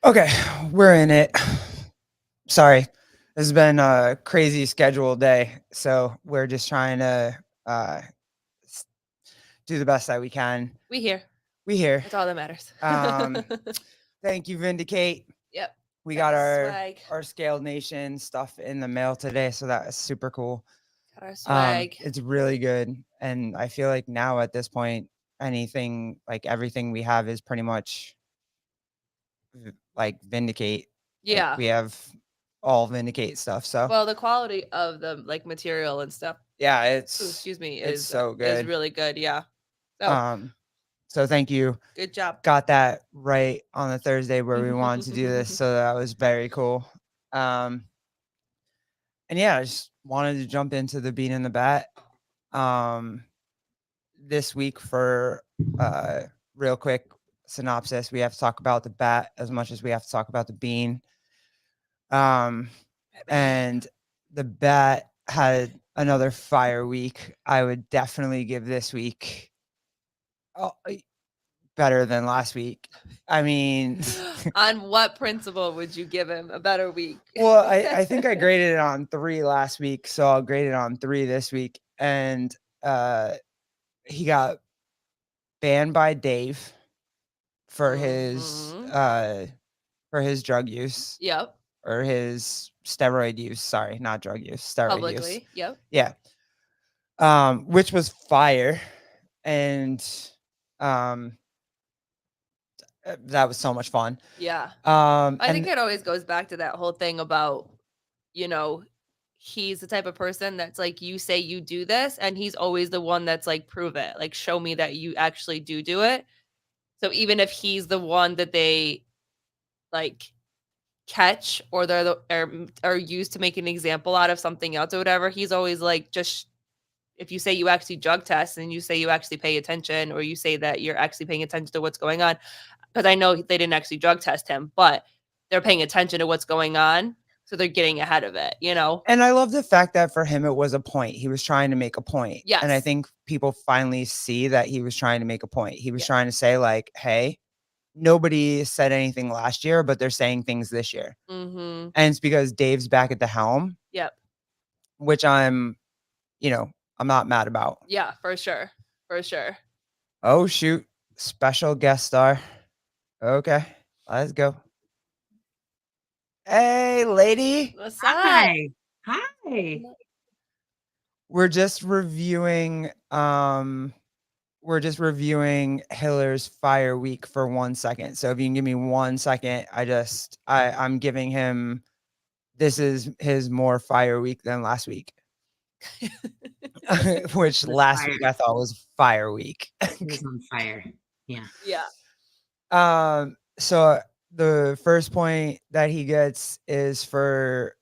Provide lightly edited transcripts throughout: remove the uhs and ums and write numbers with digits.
Okay, we're in it. Sorry, this has been a crazy schedule day, so we're just trying to uh, do the best that we can. We here. We here. That's all that matters. Um, thank you, Vindicate. Yep. We Got got the our swag. our Scaled Nation stuff in the mail today, so that is super cool. Got our swag. It's really good, and I feel like now at this point, anything like everything we have is pretty much like Vindicate. Like Yeah. we have all Vindicate stuff. So Well, the quality of the material and stuff. yeah, Excuse me, it's is so is good. really good. Yeah. So Um, so thank you. good job. Got that right on the Thursday where we wanted to do this, so that was very cool. Um, and yeah, I just wanted to jump into the bean and the bat. Um, this week for real quick synopsis, we have to talk about the bat as much as we have to talk about the bean. Um, and the bat had another fire week. I would definitely give this week better than last week. I mean, On what principle would you give him a better week? well, I think I graded it on 3 last week, so I'll grade it on 3 this week. And he got banned by Dave for his drug use Yep. or his steroid use. Sorry, not drug use, steroid use. Publicly. Yep. Yeah. Which was fire. And um that was so much fun. Yeah. I I think it always goes back to that whole thing about, you know, he's the type of person that's like, you say you do this, and he's always the one that's like, prove it. Like, show me that you actually do it. So even if he's the one that they like catch, or they're are used to make an example out of something else or whatever, he's always like, just if you say you actually drug test and you say you actually pay attention, or you say that you're actually paying attention to what's going on, because I know they didn't actually drug test him, but they're paying attention to what's going on, so they're getting ahead of it, you know? And I love the fact that for him it was a point. He was trying to make a point. And I Yes. think people finally see that he was trying to make a point. He was Yeah. trying to say like, "Hey, nobody said anything last year, but they're saying things this year." Mhm. And it's because Dave's back at the helm, Yep. which I'm not mad about. Yeah, for sure. For sure. Oh shoot, special guest star. Okay, let's go. Hey, lady. What's up? Hi. Hi. We're just reviewing Hiller's Fire Week for 1 second. So if you can give me 1 second, I'm giving him this is his more Fire Week than last week. Which The last fire week I thought was Fire Week. is on fire. Yeah. Yeah. So the first point that he gets is for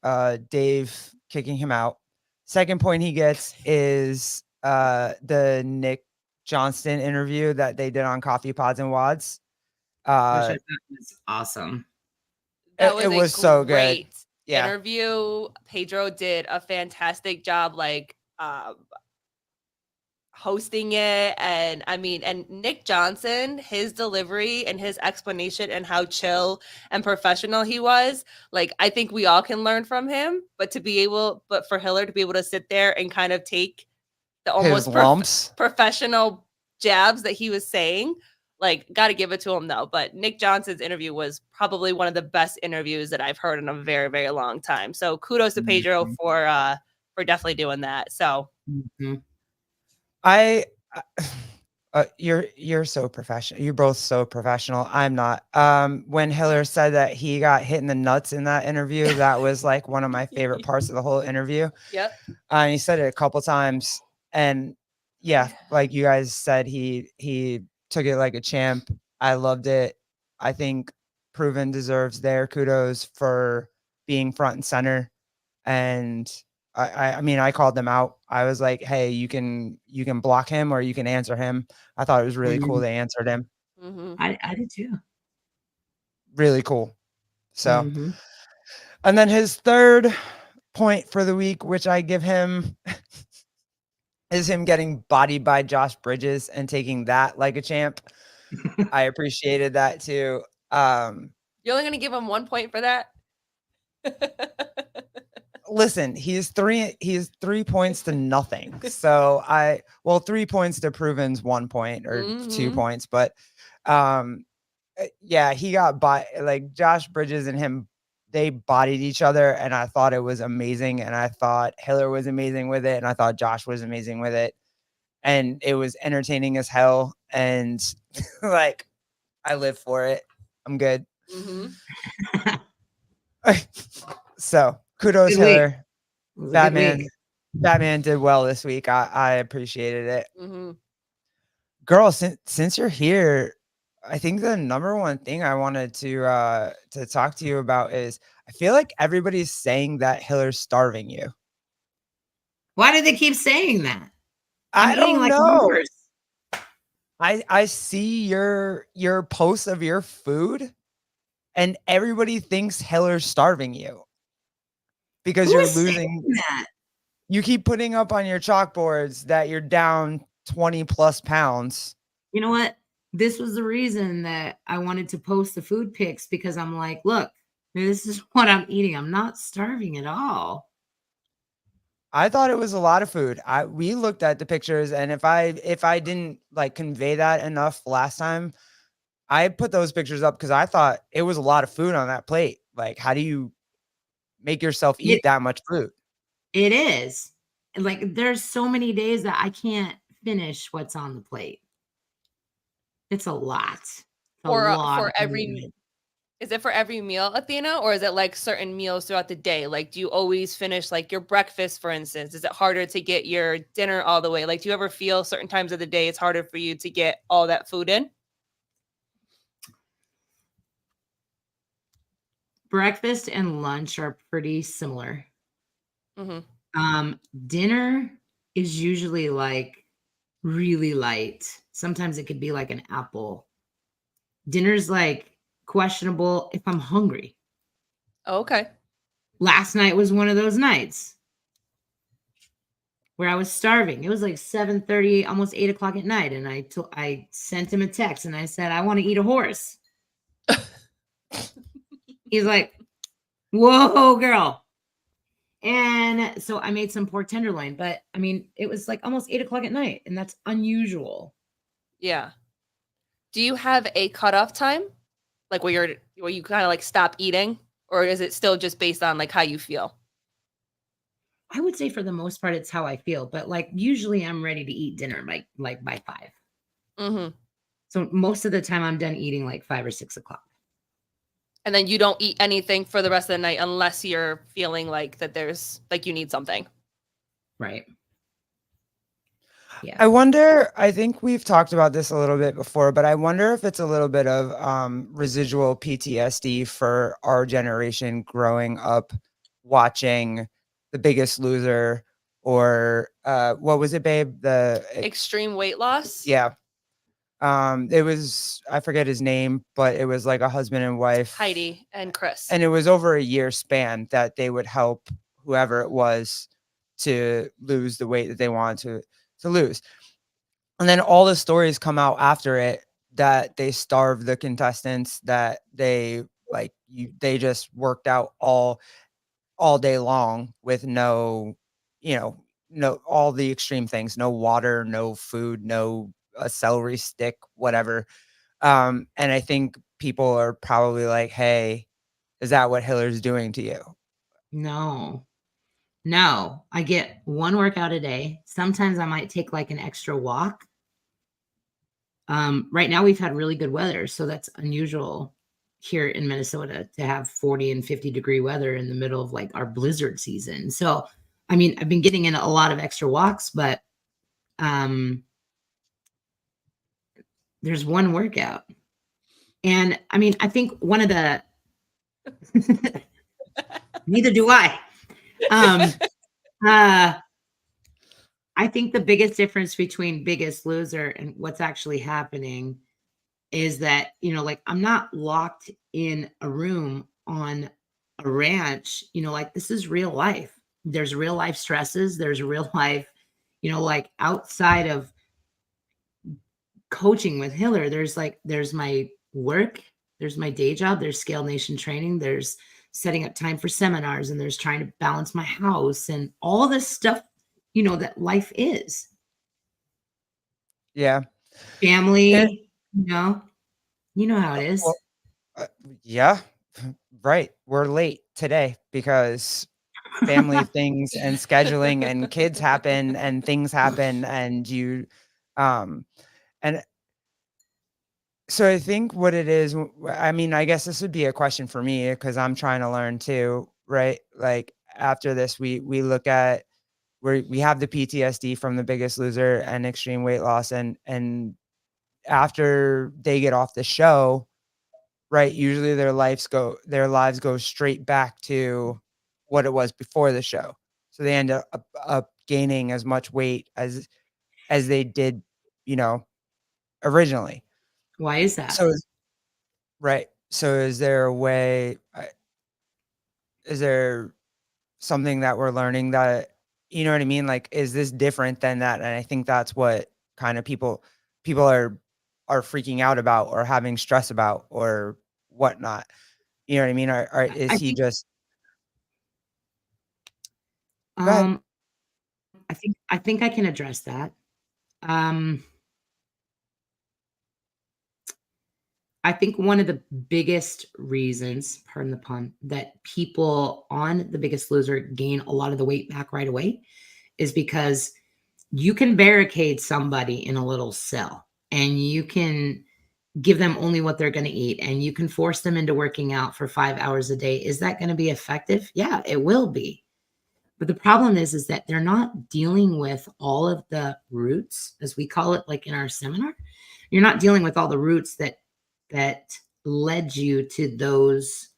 Dave kicking him out. Second point he gets is the Nick Johnston interview that they did on Coffee Pods and Wads. Which I thought was awesome. That was It a was so good. great Yeah. interview. Pedro did a fantastic job, like, hosting it. And I mean, and Nick Johnson, his delivery and his explanation and how chill and professional he was, like, I think we all can learn from him. But for Hiller to be able to sit there and kind of take the His almost lumps. professional jabs that he was saying, like, got to give it to him though. But Nick Johnson's interview was probably one of the best interviews that I've heard in a very, very long time. So kudos to Pedro Mhm. for definitely doing that. So Mhm. I you're so professional. You're both so professional. I'm not. When Hiller said that he got hit in the nuts in that interview, that was like one of my favorite parts of the whole interview. Yep. And he said it a couple times, and yeah, like you guys said, he took it like a champ. I loved it. I think Proven deserves their kudos for being front and center. And I mean, I called them out. I was like, "Hey, you can block him or you can answer him." I thought it was really cool Mhm. they answered him. Mm-hmm. I did too. Really cool. So, Mhm. and then his third point for the week, which I give him, is him getting bodied by Josh Bridges and taking that like a champ. I appreciated that too. You're only gonna give him 1 point for that? Listen, he's 3 points to nothing. So 3 points to Proven's 1 point or 2 points, but yeah, he got like Josh Bridges and him, they bodied each other, and I thought it was amazing, and I thought Hiller was amazing with it, and I thought Josh was amazing with it, and it was entertaining as hell, and like I live for it. I'm good. So kudos, Good week. Hiller. It was a good week. Batman did well this week. I appreciated it. Mm-hmm. Girl, since you're here, I think the number one thing I wanted to talk to you about is I feel like everybody's saying that Hiller's starving you. Why do they keep saying that? I eating don't like a know. horse. I see your posts of your food, and everybody thinks Hiller's starving you because Who you're is saying losing. that? You keep putting up on your chalkboards that you're down 20 plus pounds. You know what? This was the reason that I wanted to post the food pics, because I'm like, look, this is what I'm eating. I'm not starving at all. I thought it was a lot of food. We looked at the pictures, and if I didn't like convey that enough last time, I put those pictures up because I thought it was a lot of food on that plate. Like, how do you make yourself eat that much food? It is. Like, there's so many days that I can't finish what's on the plate. It's a lot. It's a lot For of every movement. Is it for every meal, Athena, or is it like certain meals throughout the day? Like, do you always finish like your breakfast, for instance? Is it harder to get your dinner all the way? Like, do you ever feel certain times of the day it's harder for you to get all that food in? Breakfast and lunch are pretty similar. Mm-hmm. Dinner is usually like really light. Sometimes it could be like an apple. Dinner's like questionable if I'm hungry. Oh, okay. Last night was one of those nights where I was starving. It was like 7:30, almost 8 o'clock at night. And I sent him a text and I said, I want to eat a horse. He's like, whoa, girl. And so I made some pork tenderloin, but I mean, it was like almost 8 o'clock at night, and that's unusual. Yeah. Do you have a cutoff time? Like where you kind of like stop eating? Or is it still just based on like how you feel? I would say for the most part, it's how I feel, but like usually I'm ready to eat dinner like by 5. Mm-hmm. So most of the time I'm done eating like 5 or 6 o'clock. And then you don't eat anything for the rest of the night unless you're feeling like that there's like you need something. Right. Yeah. I wonder, I think we've talked about this a little bit before, but I wonder if it's a little bit of residual PTSD for our generation growing up watching The Biggest Loser, or what was it, babe? The Extreme weight loss? Yeah. It was, I forget his name, but it was like a husband and wife. Heidi and Chris. And it was over a year span that they would help whoever it was to lose the weight that they wanted to lose. And then all the stories come out after it that they starved the contestants, that they they just worked out all day long with no all the extreme things, no water, no food, no a celery stick, whatever. And I think people are probably like, hey, is that what Hiller's doing to you? No, I get 1 workout a day. Sometimes I might take like an extra walk. Right now we've had really good weather, so that's unusual here in Minnesota to have 40 and 50 degree weather in the middle of like our blizzard season. So, I mean, I've been getting in a lot of extra walks, but there's 1 workout. And I mean, I think one of the neither do I. I think the biggest difference between Biggest Loser and what's actually happening is that, like I'm not locked in a room on a ranch, like this is real life. There's real life stresses. There's real life, like outside of coaching with Hiller, there's my work There's my day job. There's Scale Nation training. There's setting up time for seminars, and there's trying to balance my house and all this stuff, that life is. Yeah. Family, you know how it is. Well, yeah, right. We're late today because family things and scheduling and kids happen and things happen and um, and so I think what it is, I mean, I guess this would be a question for me because I'm trying to learn too, right? Like after this, we look at where we have the PTSD from The Biggest Loser and extreme weight loss, and after they get off the show, right, usually their lives go straight back to what it was before the show. So they end up gaining as much weight as they did, you know, originally. Why is that? So right. So is there a way, is there something that we're learning that, you know what I mean? Like, is this different than that? And I think that's what kind of people are freaking out about or having stress about or whatnot. You know what I mean? Is I he think just go ahead? um I think I can address that. Um I think one of the biggest reasons, pardon the pun, that people on The Biggest Loser gain a lot of the weight back right away is because you can barricade somebody in a little cell, and you can give them only what they're going to eat, and you can force them into working out for 5 hours a day. Is that going to be effective? Yeah, it will be. But the problem is that they're not dealing with all of the roots, as we call it, like in our seminar. You're not dealing with all the roots that led you to those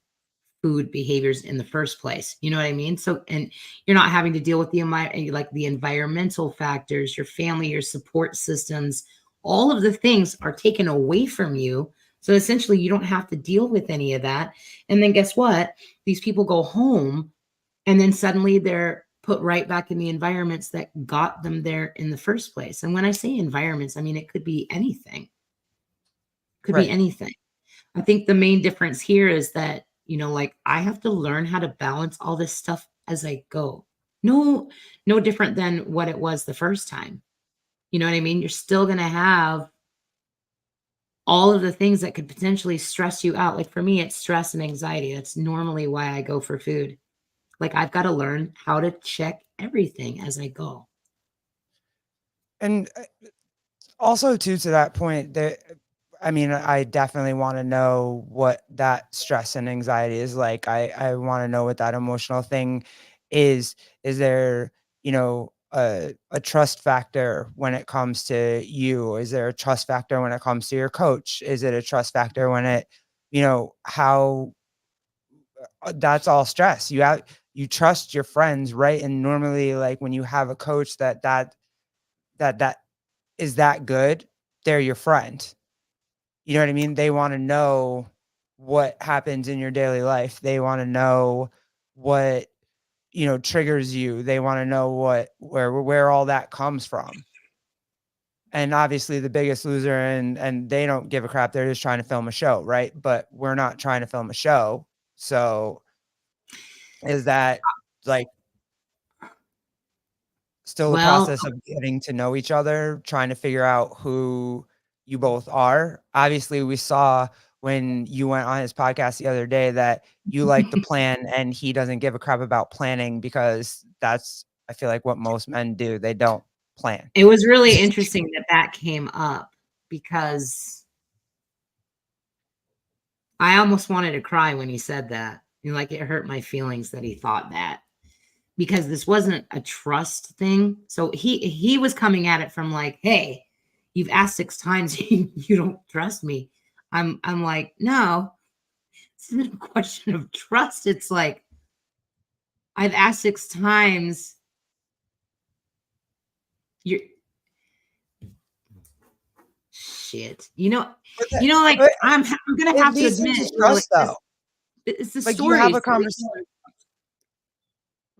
food behaviors in the first place. You know what I mean? So, and you're not having to deal with the environmental factors, your family, your support systems. All of the things are taken away from you. So essentially, you don't have to deal with any of that. And then guess what? These people go home, and then suddenly they're put right back in the environments that got them there in the first place. And when I say environments, I mean it could be anything. Could be Right. anything. I think the main difference here is that, like I have to learn how to balance all this stuff as I go. No, no different than what it was the first time. You know what I mean? You're still going to have all of the things that could potentially stress you out. Like for me, it's stress and anxiety. That's normally why I go for food. Like I've got to learn how to check everything as I go. And also too, to that point, that I mean, I definitely want to know what that stress and anxiety is like. I want to know what that emotional thing is. Is there, a trust factor when it comes to you? Is there a trust factor when it comes to your coach? Is it a trust factor when how that's all stress. You trust your friends, right? And normally, like when you have a coach that is that good, they're your friend. You know what I mean? They want to know what happens in your daily life. They want to know what, triggers you. They want to know where all that comes from. And obviously The Biggest Loser and they don't give a crap. They're just trying to film a show, right? But we're not trying to film a show. So is that like still the Well, process of getting to know each other, trying to figure out who you both are? Obviously, we saw when you went on his podcast the other day that you like the plan and he doesn't give a crap about planning because that's, I feel like, what most men do. They don't plan. it was really interesting that came up because I almost wanted to cry when he said that. Like it hurt my feelings that he thought that, because this wasn't a trust thing. So he was coming at it from like, hey, you've asked 6 times, you don't trust me. I'm like, no, it's not a question of trust. It's like I've asked 6 times. You're shit. Like But I'm gonna it have to leads into admit, like trust, this, though. it's the Like you have stories. a conversation.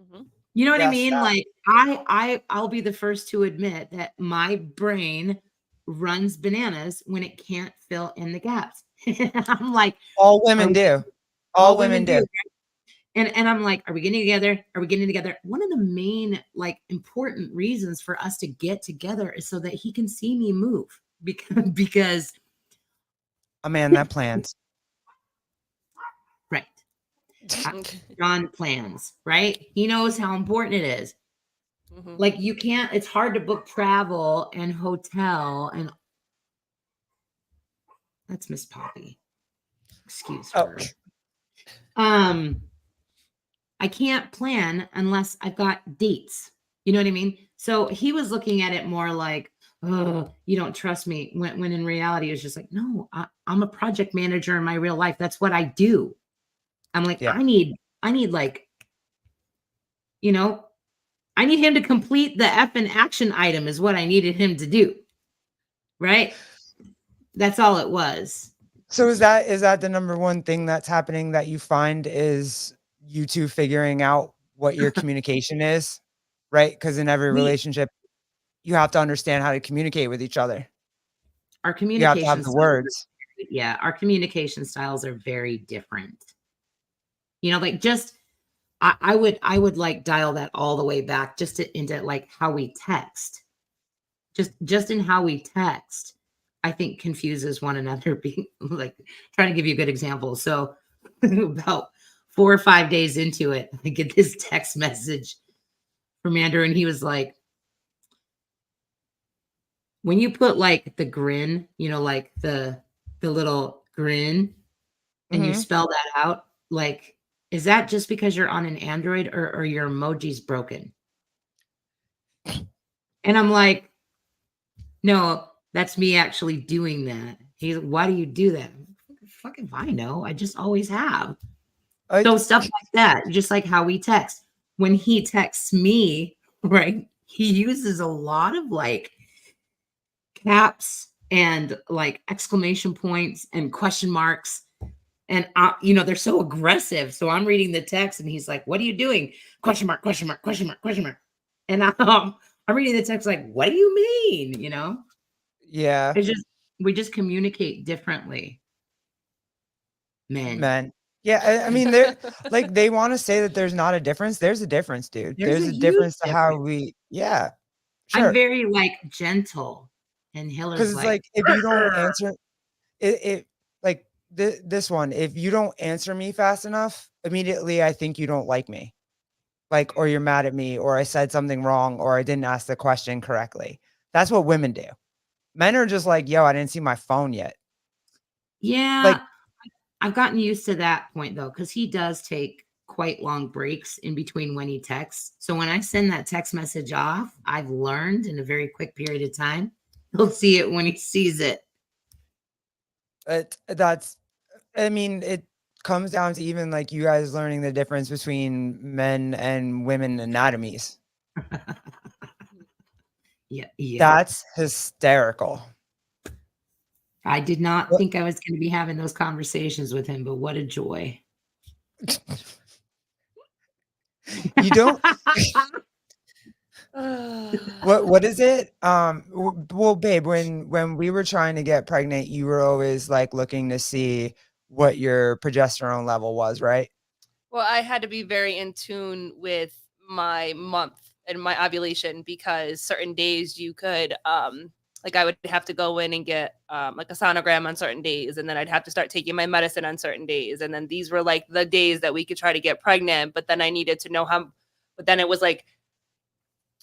Mhm. You know what I Yes, mean? that. Like I'll be the first to admit that my brain runs bananas when it can't fill in the gaps. I'm like, All are women we, do. all All women women do. do. Right? And I'm like, are we getting together? Are we getting together? One of the main like important reasons for us to get together is so that he can see me move because A man that plans. right. John plans, right? He knows how important it is. Mhm. Like you can't, it's hard to book travel and hotel and that's Miss Poppy. Excuse Oh, her. I can't plan unless I've got dates. You know what I mean? So he was looking at it more like, oh, you don't trust me. When in reality, it's just like, no, I'm a project manager in my real life. That's what I do. I'm like, yeah. I need like, you know, I need him to complete the effing action item is what I needed him to do. Right? That's all it was. So is that the number one thing that's happening that you find is you two figuring out what your communication is, right? Because in every We relationship, you have to understand how to communicate with each other. our You have to have communication the styles words. yeah, our communication styles are very different. You know, like just I would like dial that all the way back just into like how we text. Just in how we text, I think confuses one another. Being like trying to give you a good example. So about 4 or 5 days into it, I get this text message from Andrew, and he was like, when you put like the grin, you know, like the little grin, and you Mhm. spell that out, like, is that just because you're on an Android or your emoji's broken? And I'm like, no, that's me actually doing that. He's like, why do you do that? Fucking if I know. I just always have. So Like, stuff like that, just like how we text. When he texts me, right, he uses a lot of like caps and like exclamation points and question marks. And you know, they're so aggressive. So I'm reading the text and he's like, what are you doing? Question mark, question mark, question mark, question mark. And I'm reading the text like, what do you mean? You know? yeah, It's just we just communicate differently. Men. men. Yeah, I mean, they're like they want to say that there's not a difference. There's a difference, dude. There's There's a a huge difference to how difference. we. Yeah, I'm sure. very like gentle. And Because Hiller's it's like, like if you don't answer it like this one, if you don't answer me fast enough, immediately I think you don't like me. Like, or you're mad at me, or I said something wrong, or I didn't ask the question correctly. That's what women do. Men are just like, yo, I didn't see my phone yet. yeah, Like, I've gotten used to that point though, because he does take quite long breaks in between when he texts. So when I send that text message off, I've learned in a very quick period of time, he'll see it when he sees it. that's, I mean, it comes down to even like you guys learning the difference between men and women anatomies. Yeah, yeah. That's hysterical. I did not What think I was going to be having those conversations with him, but what a joy. you don't what is it? Well, babe, when we were trying to get pregnant, you were always like looking to see what your progesterone level was, right? Well, I had to be very in tune with my month and my ovulation because certain days you could like I would have to go in and get like a sonogram on certain days, and then I'd have to start taking my medicine on certain days, and then these were like the days that we could try to get pregnant, but then I needed to know how, but then it was like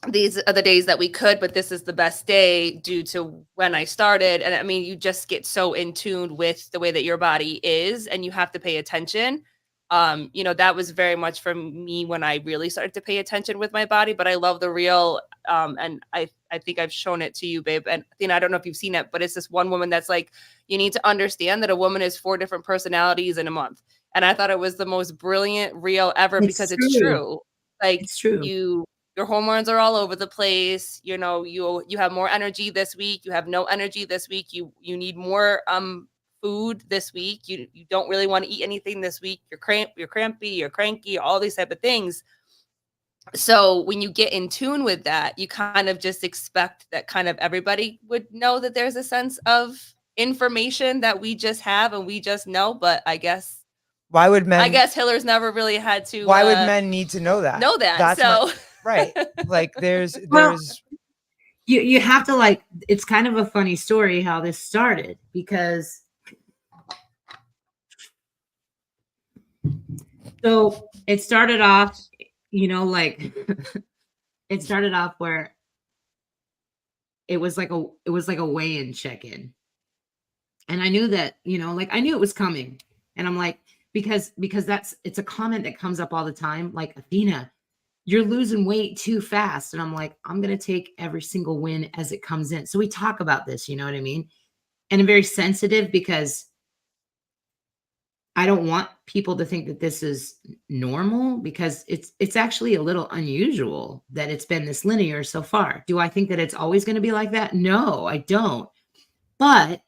these are the days that we could, but this is the best day due to when I started. And I mean, you just get so in tune with the way that your body is, and you have to pay attention. You know, that was very much for me when I really started to pay attention with my body. But I love the real, and I think I've shown it to you, babe. And Athena, I don't know if you've seen it, but it's this one woman that's like, you need to understand that a woman is 4 different personalities in a month. And I thought it was the most brilliant reel ever because It's it's true. true. Like It's true. your hormones are all over the place. You know, you have more energy this week, you have no energy this week, you need more food this week, you don't really want to eat anything this week, you're crampy, you're cranky, all these type of things. So when you get in tune with that, you kind of just expect that kind of everybody would know that there's a sense of information that we just have and we just know, but I guess Hiller's never really had to why would men need to know that? That's so right. Like there's you have to, like, it's kind of a funny story how this started, because so it started off, like it started off where it was like a weigh-in check-in. And I knew that, like, I knew it was coming. And I'm like, because it's a comment that comes up all the time, like, Athena, you're losing weight too fast. And I'm like, I'm going to take every single win as it comes in. So we talk about this, you know what I mean? And I'm very sensitive, because I don't want people to think that this is normal, because it's actually a little unusual that it's been this linear so far. Do I think that it's always going to be like that? No, I don't. But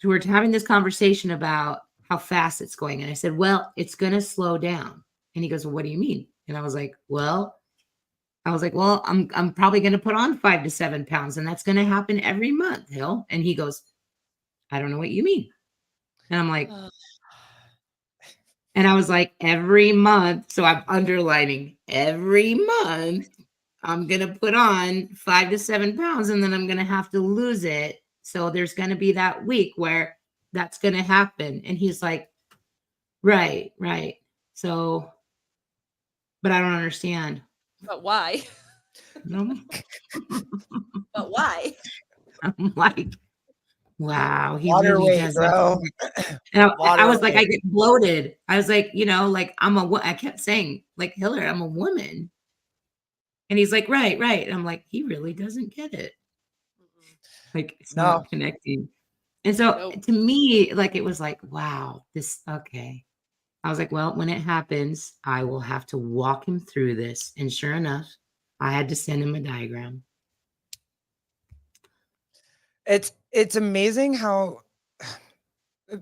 we're having this conversation about how fast it's going. And I said, well, it's going to slow down. And he goes, well, what do you mean? And I was like, well, I'm probably going to put on 5 to 7 pounds, and that's going to happen every month, Hill. And he goes, I don't know what you mean. And I'm like, and I was like, every month. So I'm underlining, every month I'm going to put on 5 to 7 pounds, and then I'm going to have to lose it. So there's going to be that week where that's going to happen. And he's like, right. So, but I don't understand. But why? No. But why? I'm like, wow, he water really weight, doesn't. bro. And I was like, I get bloated. I was like, like I kept saying, like, Hiller, I'm a woman. And he's like, right. And I'm like, he really doesn't get it. Like, it's not connecting. And so to me, like, it was like, wow, okay. I was like, well, when it happens, I will have to walk him through this. And sure enough, I had to send him a diagram. It's amazing how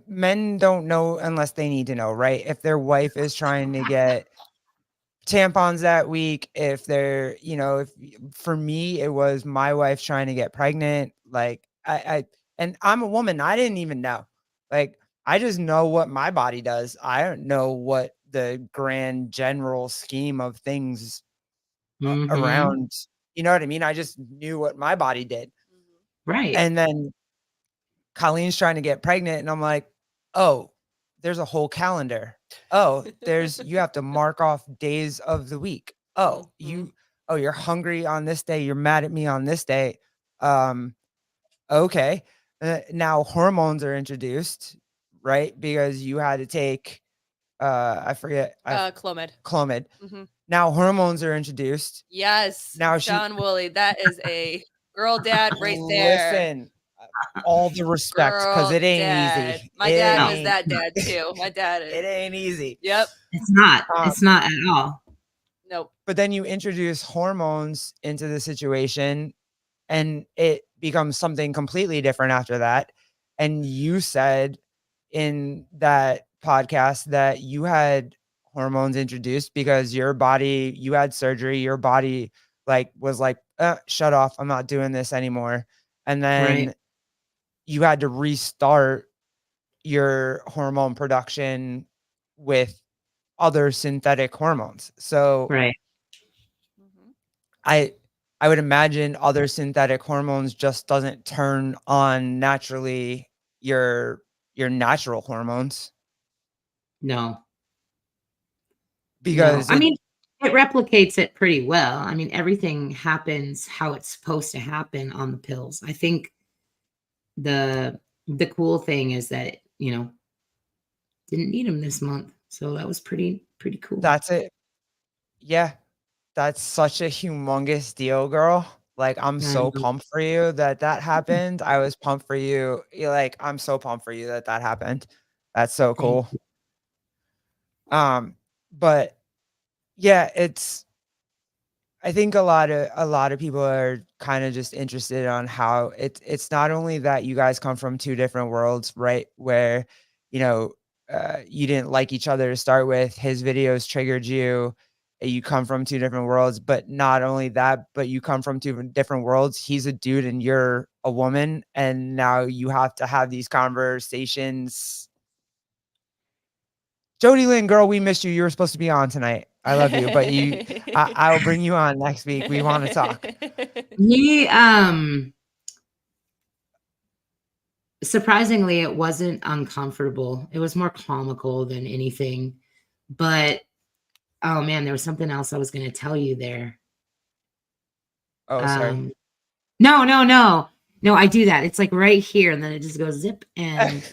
men don't know unless they need to know, right? If their wife is trying to get tampons that week, if they're, if for me, it was my wife trying to get pregnant. Like and I'm a woman. I didn't even know. Like, I just know what my body does. I don't know what the grand general scheme of things around, you know what I mean? I just knew what my body did. Right. And then Colleen's trying to get pregnant, and I'm like, oh, there's a whole calendar. Oh, you have to mark off days of the week. Oh, you're hungry on this day. You're mad at me on this day. Okay. Now hormones are introduced, right? Because you had to take, I forget. Clomid. Mm-hmm. Now hormones are introduced. Yes. Now Sean Woolley, that is a girl dad right there. Listen, all the respect, because it ain't easy. My dad was that dad too. My dad is. It ain't easy. Yep. It's not. It's not at all. Nope. But then you introduce hormones into the situation, and it becomes something completely different after that. And you said in that podcast that you had hormones introduced because you had surgery, your body was like, shut off, I'm not doing this anymore. And then you had to restart your hormone production with other synthetic hormones. So I would imagine other synthetic hormones just doesn't turn on naturally your natural hormones. No. Because I mean, it replicates it pretty well. I mean, everything happens how it's supposed to happen on the pills. I think the cool thing is that, didn't need them this month. So that was pretty cool. That's it. Yeah. That's such a humongous deal, girl. Like, I'm so pumped for you that happened. I was pumped for you. I'm so pumped for you that happened. That's so cool. But yeah, I think a lot of people are kind of just interested on how it's not only that you guys come from two different worlds, right? Where, you didn't like each other to start with. His videos triggered you. you come from two different worlds, but not only that, but you come from two different worlds. He's a dude and you're a woman, and now you have to have these conversations. Jody Lynn, girl, we missed you. You were supposed to be on tonight. I love you, but I'll bring you on next week. We want to talk. He surprisingly, it wasn't uncomfortable. It was more comical than anything. But oh man, there was something else I was going to tell you there. Oh, sorry. No, I do that. It's like right here, and then it just goes zip, and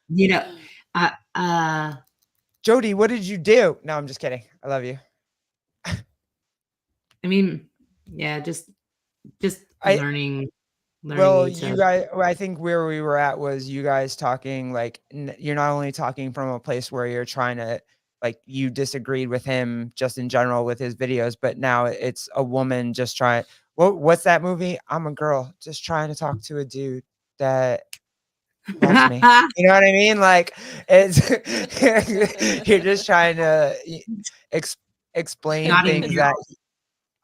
you know, Jody, what did you do? No, I'm just kidding. I love you. I mean, yeah, just learning. Well, you guys, I think where we were at was you guys talking like you're not only talking from a place where you're trying to like you disagreed with him just in general with his videos, but now it's a woman just trying. What's that movie? I'm a girl just trying to talk to a dude that loves me. You know what I mean? Like it's you're just trying to explain Notting things Hill. that.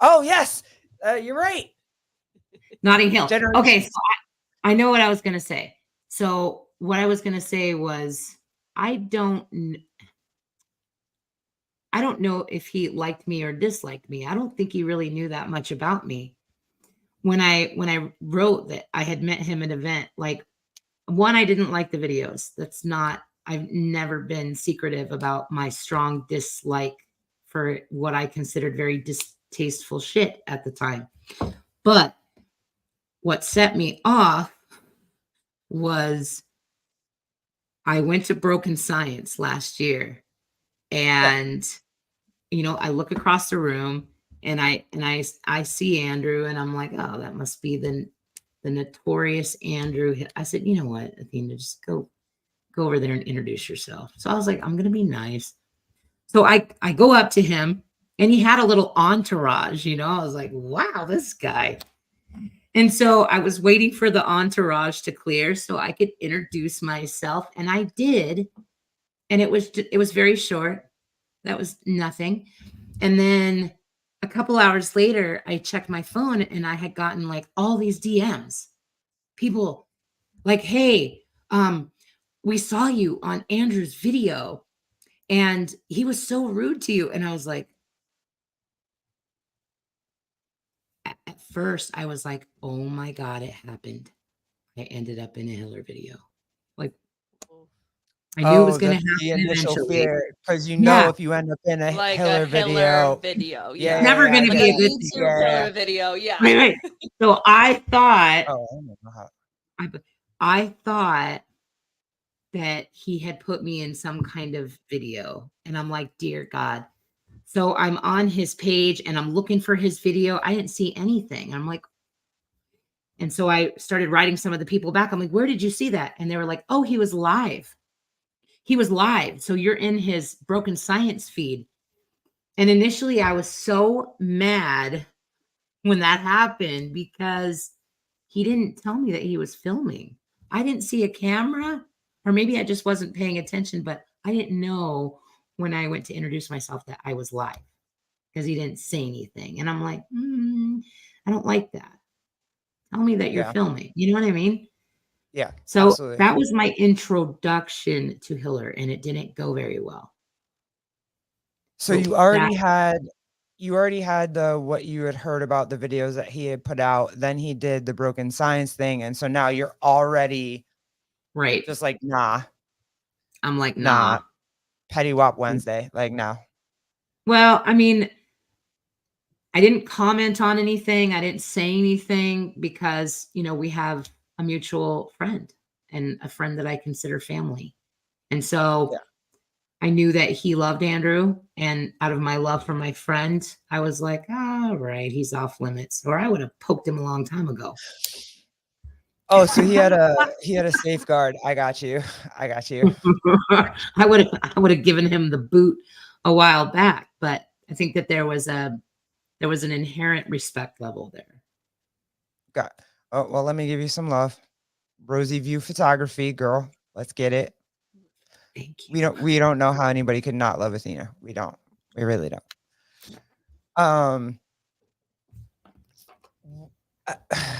Oh yes, you're right. Notting Hill. Generations. Okay, so I know what I was going to say. So what I was going to say was I don't know if he liked me or disliked me. I don't think he really knew that much about me. When I wrote that I had met him at an event, like one, I didn't like the videos. That's not, I've never been secretive about my strong dislike for what I considered very distasteful shit at the time. But what set me off was I went to Broken Science last year, and you know, I look across the room and I see Andrew, and I'm like, oh, that must be the notorious Andrew. I said, you know what, Athena, just go over there and introduce yourself. So I was like, I'm gonna be nice. So I go up to him, and he had a little entourage, you know. I was like, wow, this guy. And so I was waiting for the entourage to clear so I could introduce myself, and I did. And it was very short. That was nothing. And then a couple hours later, I checked my phone, and I had gotten like all these DMs. People like, hey, we saw you on Andrew's video, and he was so rude to you. And I was like, at first I was like, oh my God, it happened. I ended up in a Hiller video. Like, I knew it was going to happen the initial eventually. fear, because you know if you end up in a like Hiller a Hiller video, yeah, It's never going to like be a a good YouTube Hiller video, yeah. Right. So I thought, Oh, I don't know how. I thought that he had put me in some kind of video, and I'm like, dear God. So I'm on his page and I'm looking for his video. I didn't see anything. I'm like, and so I started writing some of the people back. I'm like, where did you see that? And they were like, oh, he was live. He was live. So you're in his Broken Science feed. And initially I was so mad when that happened because he didn't tell me that he was filming. I didn't see a camera, or maybe I just wasn't paying attention, but I didn't know when I went to introduce myself that I was live because he didn't say anything. And I'm like, I don't like that. Tell me that you're filming. You know what I mean? Yeah. So absolutely. that was my introduction to Hiller, and it didn't go very well. So you already had the what you had heard about the videos that he had put out. Then he did the Broken Science thing, and so now you're already right. just like, nah. I'm like, nah. Petty Wop Wednesday, like, no. Well, I mean, I didn't comment on anything. I didn't say anything because, you know, we have a mutual friend and a friend that I consider family. And so I knew that he loved Andrew. And out of my love for my friend, I was like, all right, he's off limits. Or I would have poked him a long time ago. Oh, so he had a safeguard. I got you. I would have given him the boot a while back, but I think that there was an inherent respect level there. Oh, well, let me give you some love. Rosy View Photography, girl. Let's get it. Thank you. We don't know how anybody could not love Athena. We don't. We really don't.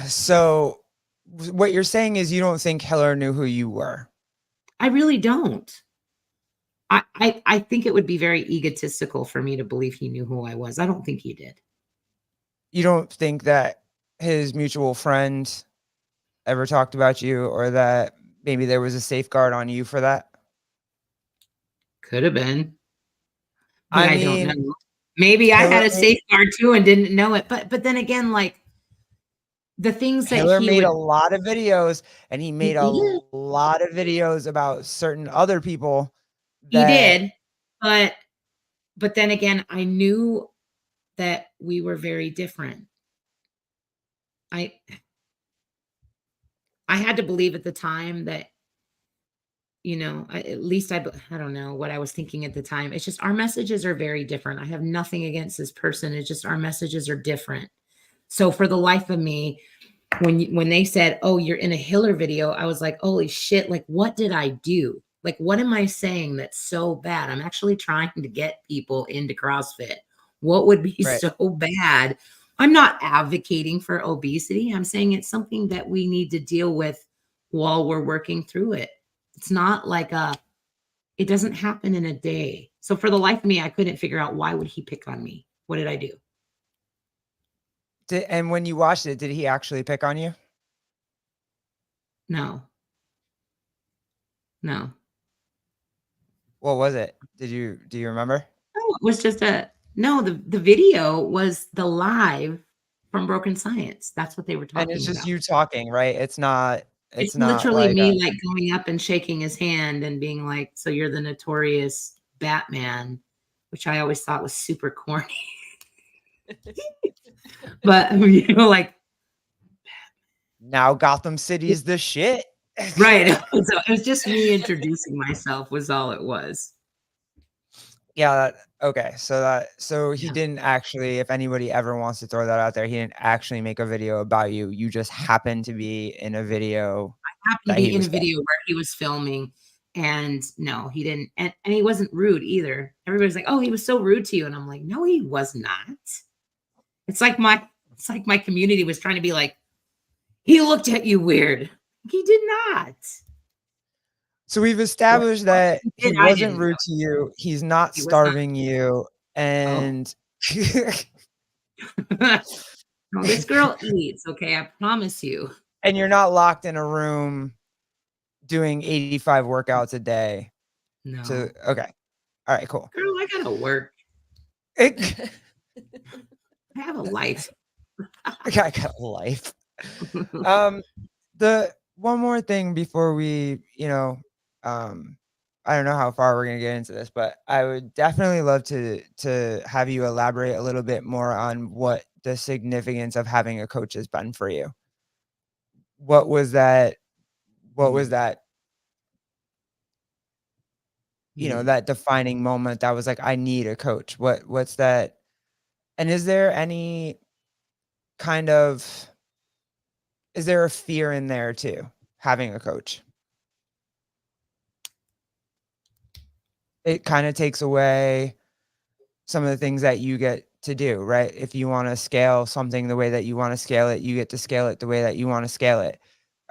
So what you're saying is you don't think Hiller knew who you were? I really don't. I think it would be very egotistical for me to believe he knew who I was. I don't think he did. You don't think that his mutual friend ever talked about you, or that maybe there was a safeguard on you for that? Could have been, but I I don't mean, know. Maybe I had Hiller a made, safeguard too and didn't know it. But then again, like the things that Hiller he made would a lot of videos, and he made a he lot of videos about certain other people he that did, but then again, I knew that we were very different. I I had to believe at the time that, at least I don't know what I was thinking at the time. It's just our messages are very different. I have nothing against this person. It's just our messages are different. So for the life of me, when they said, "Oh, you're in a Hiller video," I was like, "Holy shit, like what did I do? Like what am I saying that's so bad? I'm actually trying to get people into CrossFit. What would be right. so bad?" I'm not advocating for obesity. I'm saying it's something that we need to deal with while we're working through it. It's not like it doesn't happen in a day. So for the life of me, I couldn't figure out why would he pick on me? What did I do? And when you watched it, did he actually pick on you? No. No. What was it? Do you remember? No, it was just the video was the live from Broken Science. That's what they were And it's talking just about. you talking, right? It's It's not literally like me like going up and shaking his hand and being like, "So you're the notorious Batman," which I always thought was super corny. But like now Gotham City is the shit. right. So it was just me introducing myself was all it was. Yeah, okay. So he Yeah. didn't actually, if anybody ever wants to throw that out there, he didn't actually make a video about you. You just happened to be in a video Happened to that he be in was a filming. video where he was filming, and no, he didn't, and he wasn't rude either. Everybody's like, "Oh, he was so rude to you," and I'm like, "No, he was not." It's like my community was trying to be like, "He looked at you weird." He did not. So we've What established that he he did, I wasn't didn't rude know. to you. He's not He was not. starving you, Oh. and No, this girl eats, okay? I promise you. and you're not locked in a room doing 85 workouts a day. No. Okay. All right, cool. Girl, I gotta work. It, I have a life. I got life. The one more thing before we, I don't know how far we're gonna get into this, but I would definitely love to have you elaborate a little bit more on what the significance of having a coach has been for you. What was that? What was Mm, that? mm. That defining moment that was like, I need a coach. What's that? And is there any kind of is there a fear in there too, having a coach? It kind of takes away some of the things that you get to do, right? If you want to scale something the way that you want to scale it, you get to scale it the way that you want to scale it.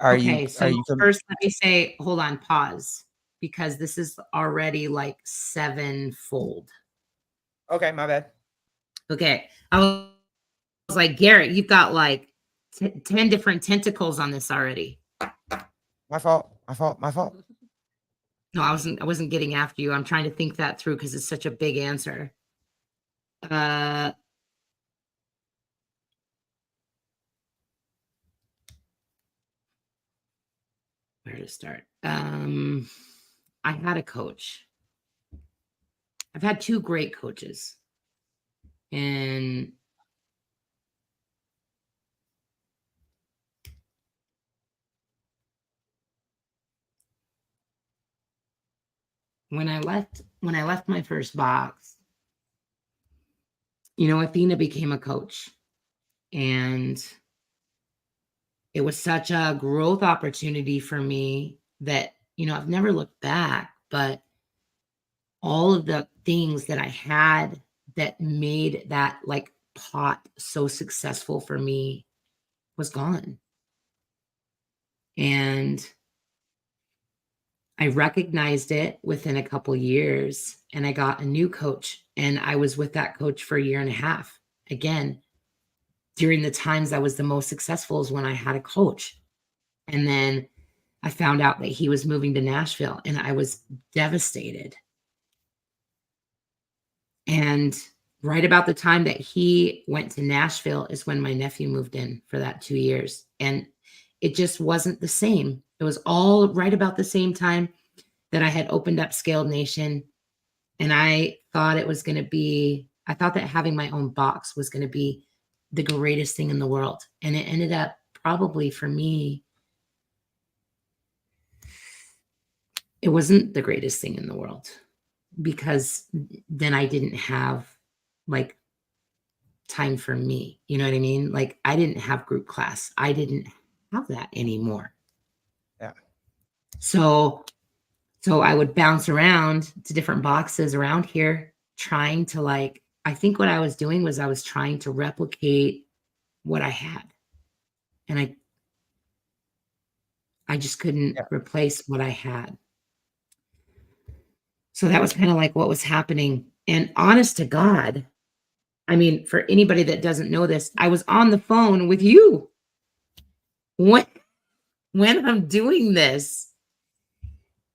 Okay, so Are you first let me say, hold on, pause, because this is already like sevenfold. okay, my bad. Okay, I was like, Garrett, you've got like 10 different tentacles on this already. My fault. My fault. My fault. No, I wasn't getting after you. I'm trying to think that through because it's such a big answer. Where to start? I had a coach. I've had two great coaches. And when I left my first box, Athena became a coach. And it was such a growth opportunity for me that, I've never looked back, but all of the things that I had that made that like pot so successful for me was gone. And I recognized it within a couple years, and I got a new coach, and I was with that coach for a year and a half. Again, during the times I was the most successful is when I had a coach. And then I found out that he was moving to Nashville, and I was devastated. And right about the time that he went to Nashville is when my nephew moved in for that 2 years. And it just wasn't the same. It was all right about the same time that I had opened up Scaled Nation. And I thought it was going to be, I thought that having my own box was going to be the greatest thing in the world. And it ended up probably for me, it wasn't the greatest thing in the world, because then I didn't have like time for me. You know what I mean? Like I didn't have group class. I didn't have that anymore. Yeah. So I would bounce around to different boxes around here trying to like, I think what I was doing was I was trying to replicate what I had. And I just couldn't replace what I had. So that was kind of like what was happening. And honest to God, I mean, for anybody that doesn't know this, I was on the phone with you when I'm doing this.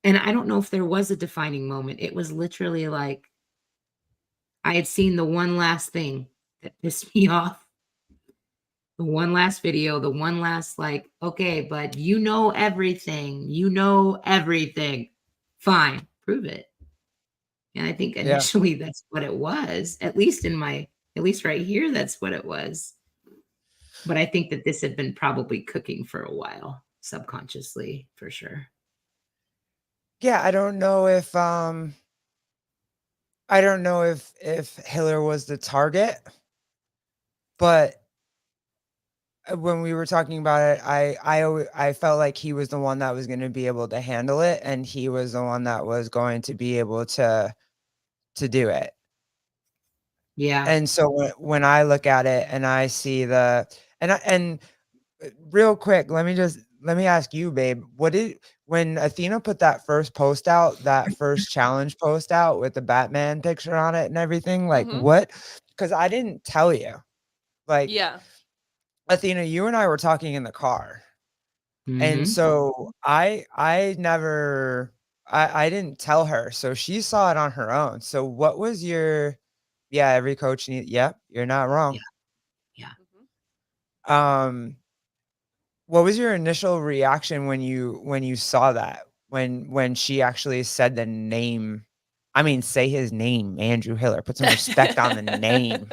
And I don't know if there was a defining moment. It was literally like I had seen the one last thing that pissed me off. The one last video, the one last like, okay, but you know everything. You know everything. Fine, prove it. And I think initially that's what it was, at least right here, that's what it was. But I think that this had been probably cooking for a while, subconsciously, for sure. Yeah, I don't know if Hiller was the target, but when we were talking about it, I felt like he was the one that was going to be able to handle it, and he was the one that was going to be able to do it. Yeah. And so when I look at it and I see and real quick, let me ask you, babe, when Athena put that first post out, that first challenge post out with the Batman picture on it and everything, like what? Because I didn't tell you, like, Yeah. Athena, you and I were talking in the car. And Mhm. so I didn't tell her. So she saw it on her own. So what was every coach you're not wrong. Yeah. What was your initial reaction when you saw that? When she actually said the name, I mean, say his name, Andrew Hiller, put some respect on the name.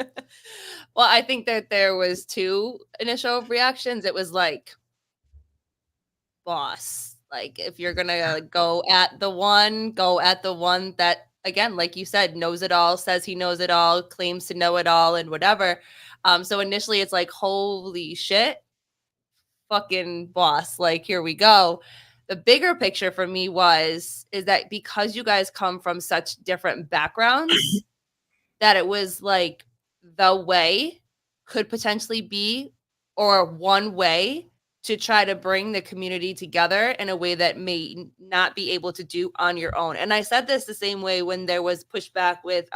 Well, I think that there was two initial reactions. It was like, boss, like if you're gonna go at the one that, again, like you said, knows it all, says he knows it all, claims to know it all, and whatever. So initially it's like, holy shit, fucking boss, like here we go. The bigger picture for me is that because you guys come from such different backgrounds, that it was like the way could potentially be, or one way to try to bring the community together in a way that may not be able to do on your own. And I said this the same way when there was pushback with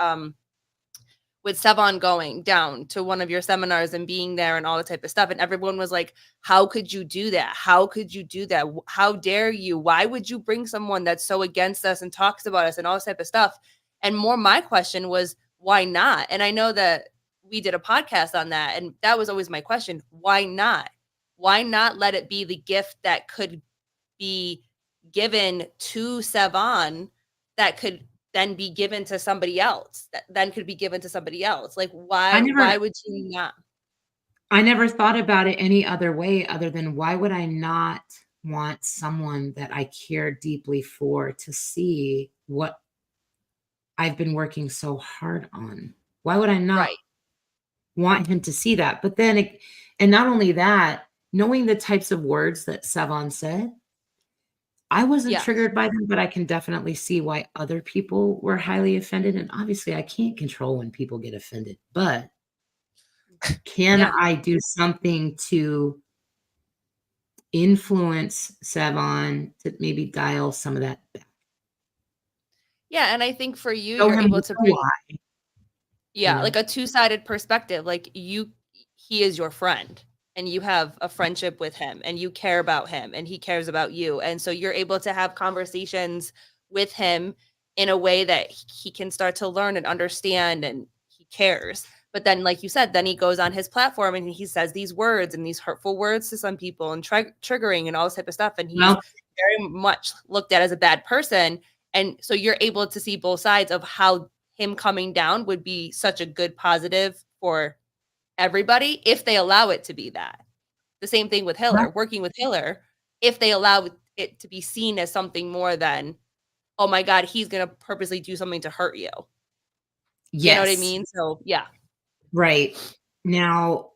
Sevon going down to one of your seminars and being there and all the type of stuff. And everyone was like, how could you do that? How could you do that? How dare you? Why would you bring someone that's so against us and talks about us and all this type of stuff? And more my question was, why not? And I know that we did a podcast on that. And that was always my question. Why not? Why not let it be the gift that could be given to Sevon that could then be given to somebody else, that then could be given to somebody else? Like, why would you not? I never thought about it any other way other than why would I not want someone that I care deeply for to see what I've been working so hard on? Why would I not want him to see that? But then, and not only that, knowing the types of words that Sevon said, I wasn't triggered by them, but I can definitely see why other people were highly offended. And obviously I can't control when people get offended, but can Yeah. I do something to influence Sevon to maybe dial some of that back? Yeah, and I think for you, Show you're him able to bring why, yeah, like a two-sided perspective. Like he is your friend and you have a friendship with him and you care about him and he cares about you. And so you're able to have conversations with him in a way that he can start to learn and understand and he cares. But then, like you said, then he goes on his platform and he says these words and these hurtful words to some people and triggering and all this type of stuff. And he's Well, very much looked at as a bad person. And so you're able to see both sides of how him coming down would be such a good positive for everybody if they allow it to be that. The same thing with Hiller, working with Hiller, if they allow it to be seen as something more than, oh my God, he's going to purposely do something to hurt you. You know what I yes, mean? So, yeah. right. Now,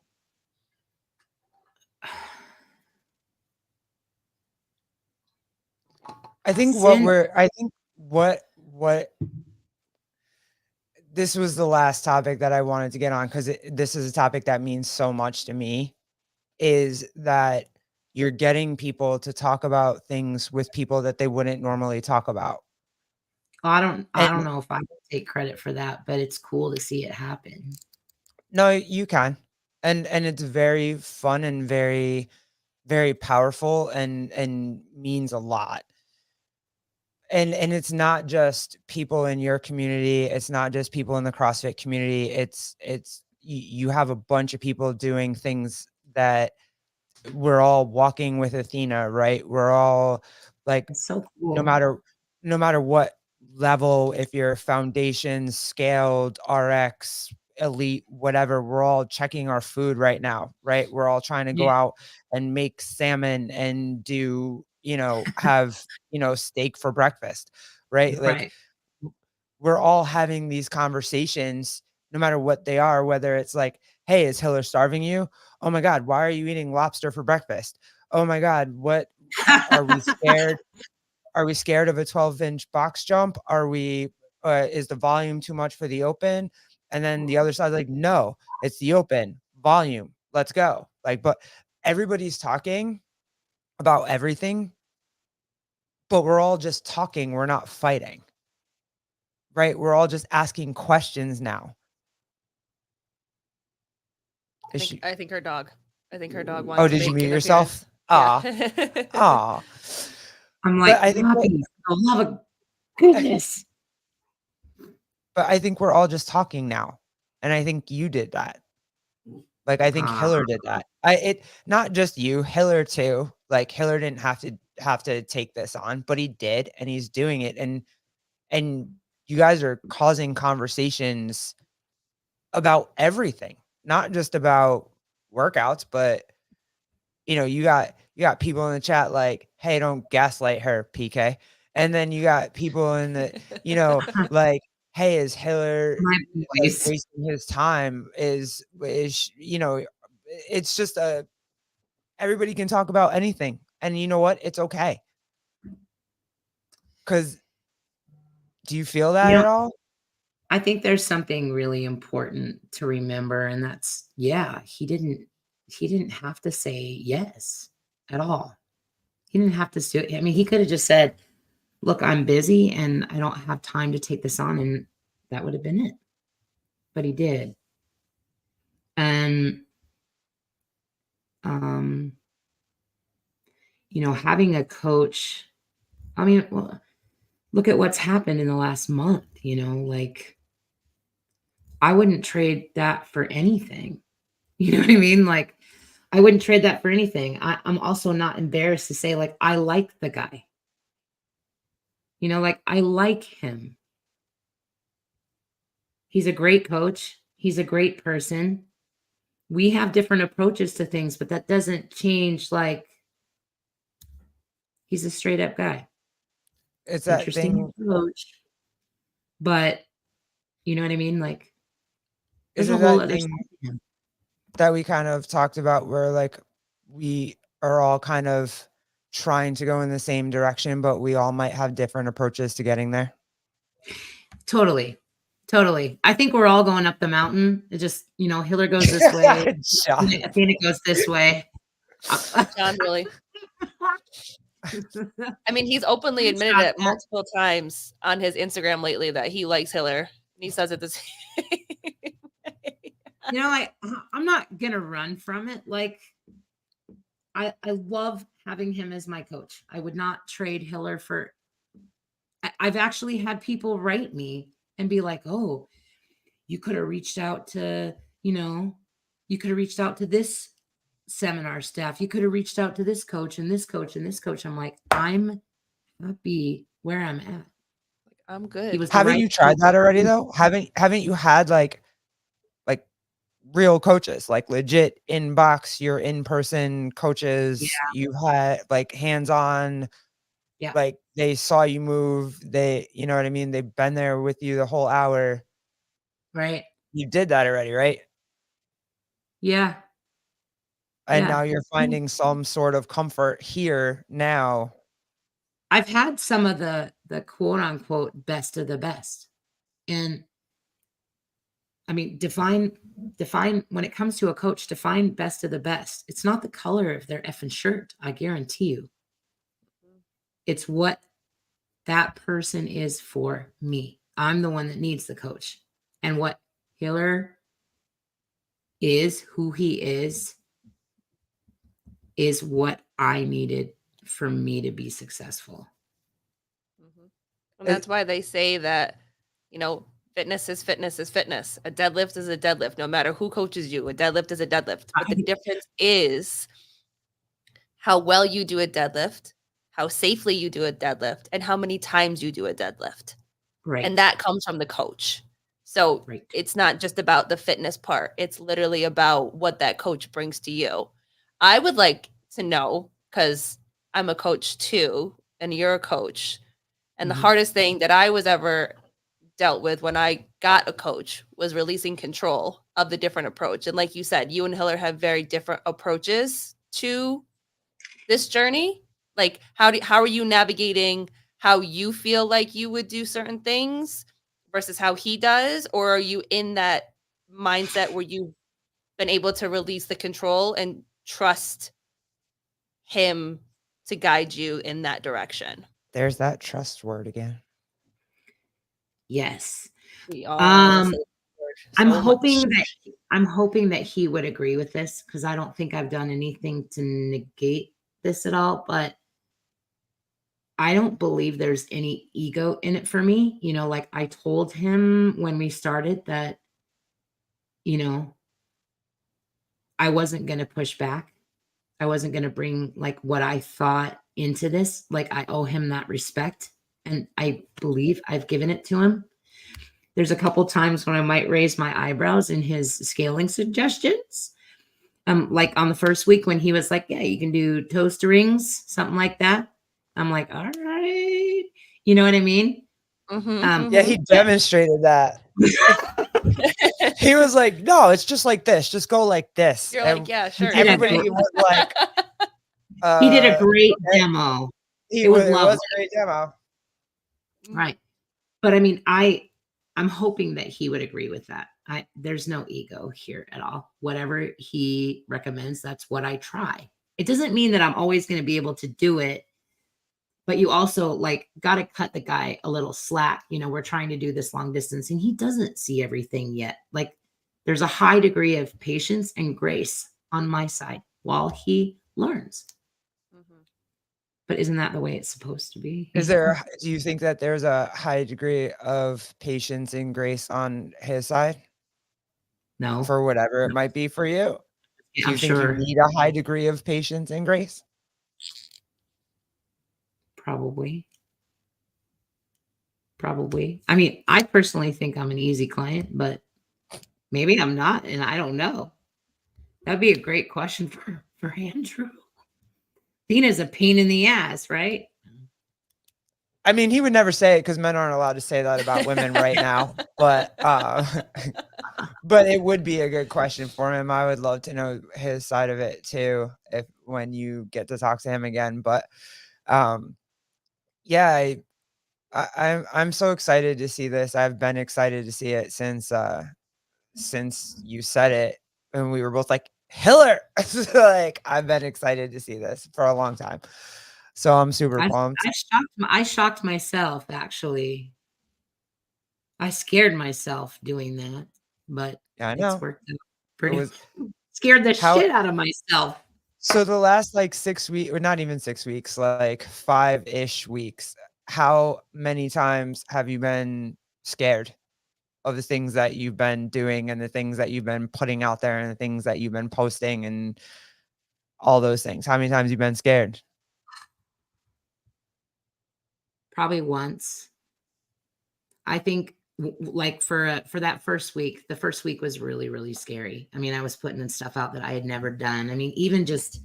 I think since what this was the last topic that I wanted to get on because this is a topic that means so much to me, is that you're getting people to talk about things with people that they wouldn't normally talk about. I And don't know if I would take credit for that, but it's cool to see it happen. no, you can. And it's very fun and very, very powerful and means a lot. And it's not just people in your community, it's not just people in the CrossFit community, it's you have a bunch of people doing things that we're all walking with Athena, right? We're all like, It's so no cool. matter no matter what level, if you're foundation, scaled, RX, elite, whatever, we're all checking our food right now, right? We're all trying to go Yeah, out and make salmon and do, have, steak for breakfast, right? Like right. we're all having these conversations no matter what they are, whether it's like, hey, is Hiller starving you? Oh my God, why are you eating lobster for breakfast? Oh my God, what are we scared? Are we scared of a 12-inch box jump? Are we, is the volume too much for the open? And then the other side, like, no, it's the open volume. Let's go. Like, but everybody's talking about everything, but we're all just talking. We're not fighting, right? We're all just asking questions now. Is she, I think her dog. I think her dog oh, wants to did you make mute an yourself? appearance. Yeah. Ah, ah. I'm But like, I think, Poppy, for the love of goodness. but I think we're all just talking now. And I think you did that. Like, I think Ah, Hiller did that. Not just you, Hiller too. Like, Hiller didn't have to take this on, but he did, and he's doing it. And you guys are causing conversations about everything, not just about workouts, but you got people in the chat like, hey, don't gaslight her, PK. And then you got people in the, like, hey, is Hiller my like voice. wasting his time? It's just everybody can talk about anything. And you know what? It's okay. Cause do you feel that You know, at all? I think there's something really important to remember, and that's, yeah, he didn't have to say yes at all. He didn't have to do it. I mean, he could have just said, look, I'm busy and I don't have time to take this on, and that would have been it. But he did. And um, having a coach, I mean, well, look at what's happened in the last month, like I wouldn't trade that for anything. You know what I mean? Like, I wouldn't trade that for anything. I'm also not embarrassed to say, like, I like the guy. Like, I like him. He's a great coach. He's a great person. We have different approaches to things, but that doesn't change, like, he's a straight up guy. It's that Interesting thing. approach, but you know what I mean? Like, Is there's a it whole that other thing side to him. that we kind of talked about where like we are all kind of trying to go in the same direction, but we all might have different approaches to getting there? Totally. Totally. I think we're all going up the mountain. It just, Hiller goes this way. John. Athena goes this way. John, really. I mean, he's openly admitted it multiple times on his Instagram lately that he likes Hiller. And he says it the same way. I'm not going to run from it. Like, I love having him as my coach. I would not trade Hiller for. I've actually had people write me and be like, oh, you could have reached out to, this seminar staff. You could have reached out to this coach and this coach and this coach. I'm like, I'm happy where I'm at. I'm good. Haven't you tried that already though? Haven't you had like real coaches, like legit inbox, your in-person coaches? Yeah. You had like hands-on, like they saw you move, they, you know what I mean? They've been there with you the whole hour. Right. You did that already, right? Yeah. And now you're finding some sort of comfort here now. I've had some of the quote unquote best of the best. And I mean, define when it comes to a coach, define best of the best. It's not the color of their effing shirt. I guarantee you. It's what that person is for me. I'm the one that needs the coach. And what Hiller is, who he is what I needed for me to be successful. And that's why they say that, fitness is fitness is fitness. A deadlift is a deadlift. No matter who coaches you, a deadlift is a deadlift. But the difference is how well you do a deadlift, how safely you do a deadlift, and how many times you do a deadlift. Right. And that comes from the coach. So It's not just about the fitness part. It's literally about what that coach brings to you. I would like to know, because I'm a coach too, and you're a coach. And the hardest thing that I was ever dealt with when I got a coach was releasing control of the different approach. And like you said, you and Hiller have very different approaches to this journey. Like, how are you navigating how you feel like you would do certain things versus how he does? Or are you in that mindset where you've been able to release the control and trust him to guide you in that direction? There's that trust word again. Yes. We all I'm hoping that he would agree with this, because I don't think I've done anything to negate this at all, but I don't believe there's any ego in it for me. Like I told him when we started that, I wasn't going to push back. I wasn't going to bring like what I thought into this. Like I owe him that respect. And I believe I've given it to him. There's a couple times when I might raise my eyebrows in his scaling suggestions. Like on the first week when he was like, yeah, you can do toast to rings, something like that. I'm like, all right. You know what I mean? Yeah, he demonstrated that. He was like, no, it's just like this. Just go like this. You're like, yeah, sure. Everybody was like, he did a great demo. It was a great demo. Right. But I mean, I'm hoping that he would agree with that. There's no ego here at all. Whatever he recommends, that's what I try. It doesn't mean that I'm always going to be able to do it, but you also like got to cut the guy a little slack. We're trying to do this long distance and he doesn't see everything yet. Like there's a high degree of patience and grace on my side while he learns. But isn't that the way it's supposed to be? Do you think that there's a high degree of patience and grace on his side? No. For whatever it might be for you? Yeah, do you think you need a high degree of patience and grace? Probably. I mean, I personally think I'm an easy client, but maybe I'm not, and I don't know. That'd be a great question for Andrew. Athena's a pain in the ass, right? I mean, he would never say it because men aren't allowed to say that about women right now. But but it would be a good question for him. I would love to know his side of it too, when you get to talk to him again. But yeah, I'm so excited to see this. I've been excited to see it since you said it, and we were both like, Hiller. Like, I've been excited to see this for a long time. So I'm super pumped. I shocked myself, actually. I scared myself doing that, but Yeah, I it's know. worked out It pretty was scared the how shit out of myself. so the last like 6 weeks, or not even 6 weeks, like 5-ish weeks, how many times have you been scared of the things that you've been doing and the things that you've been putting out there and the things that you've been posting and all those things? How many times you been scared? Probably once. I think like for that first week, the first week was really, really scary. I mean, I was putting in stuff out that I had never done. I mean, even just